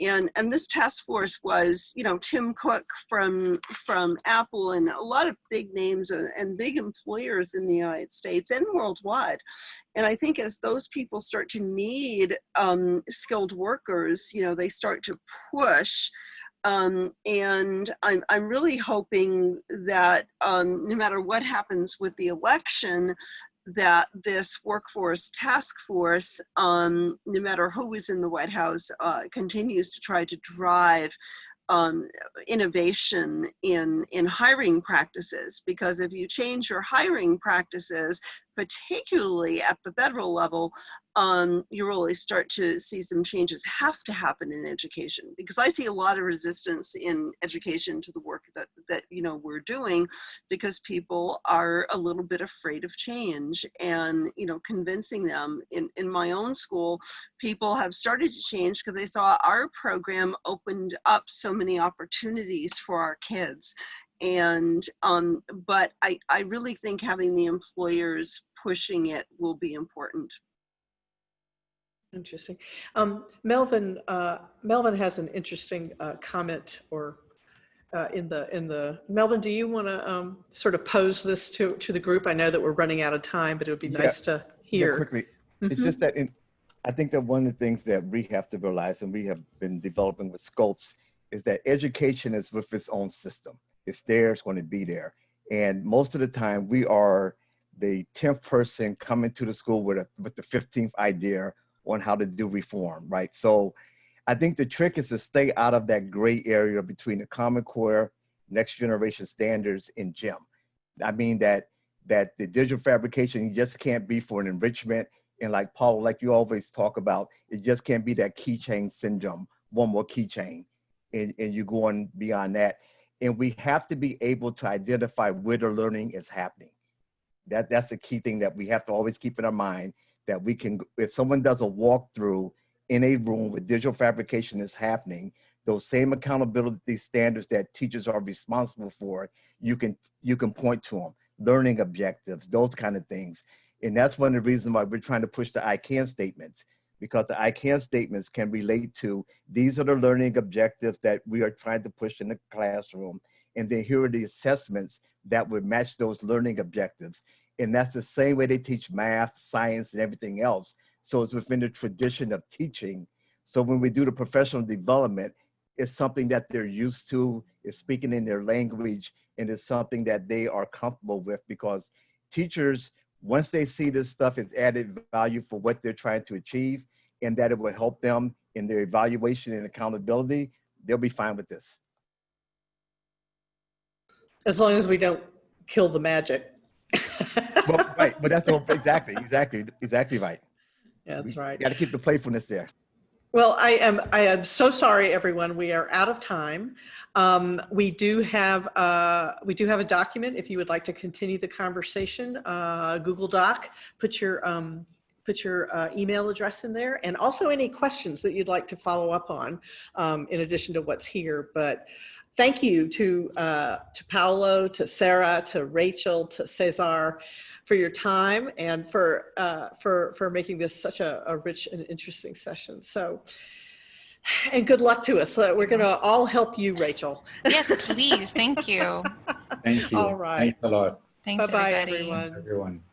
and this task force was, you know, Tim Cook from Apple and a lot of big names and big employers in the United States and worldwide. And I think as those people start to need skilled workers, you know, they start to push. And I'm really hoping that no matter what happens with the election, that this workforce task force, no matter who is in the White House, continues to try to drive innovation in hiring practices. Because if you change your hiring practices, particularly at the federal level, you really start to see some changes have to happen in education, because I see a lot of resistance in education to the work that you know we're doing, because people are a little bit afraid of change. And you know, convincing them in my own school, people have started to change because they saw our program opened up so many opportunities for our kids. And but I really think having the employers pushing it will be important. Interesting. Melvin has an interesting comment, or Melvin, do you want to sort of pose this to the group? I know that we're running out of time, but it would be nice to hear. Yeah, quickly. It's just that I think that one of the things that we have to realize, and we have been developing with Scopes, is that education is with its own system. It's there, it's going to be there. And most of the time we are the 10th person coming to the school with the 15th idea on how to do reform, right? So I think the trick is to stay out of that gray area between the Common Core, next generation standards, and GEM. I mean that the digital fabrication just can't be for an enrichment. And like Paulo, like you always talk about, it just can't be that keychain syndrome, one more keychain, and you're going beyond that. And we have to be able to identify where the learning is happening. That's a key thing that we have to always keep in our mind, that we can, if someone does a walkthrough in a room where digital fabrication is happening, those same accountability standards that teachers are responsible for, you can point to them, learning objectives, those kind of things. And that's one of the reasons why we're trying to push the I can statements, because the I can statements can relate to, these are the learning objectives that we are trying to push in the classroom. And then here are the assessments that would match those learning objectives. And that's the same way they teach math, science, and everything else. So it's within the tradition of teaching. So when we do the professional development, it's something that they're used to, it's speaking in their language, and it's something that they are comfortable with, because teachers, once they see this stuff, it's added value for what they're trying to achieve, and that it will help them in their evaluation and accountability, they'll be fine with this. As long as we don't kill the magic. Well, right, but that's all, exactly right. Yeah, that's right. You got to keep the playfulness there. Well, I am so sorry, everyone. We are out of time. We do have a document if you would like to continue the conversation. Google Doc. Put your email address in there, and also any questions that you'd like to follow up on, in addition to what's here. But thank you to Paulo, to Sarah, to Rachael, to César, for your time, and for making this such a rich and interesting session. So, and good luck to us. We're going to all help you, Rachael. Yes, please. Thank you. Thank you. All right. Thanks a lot. Thanks, Bye-bye, everybody. everyone. Everyone.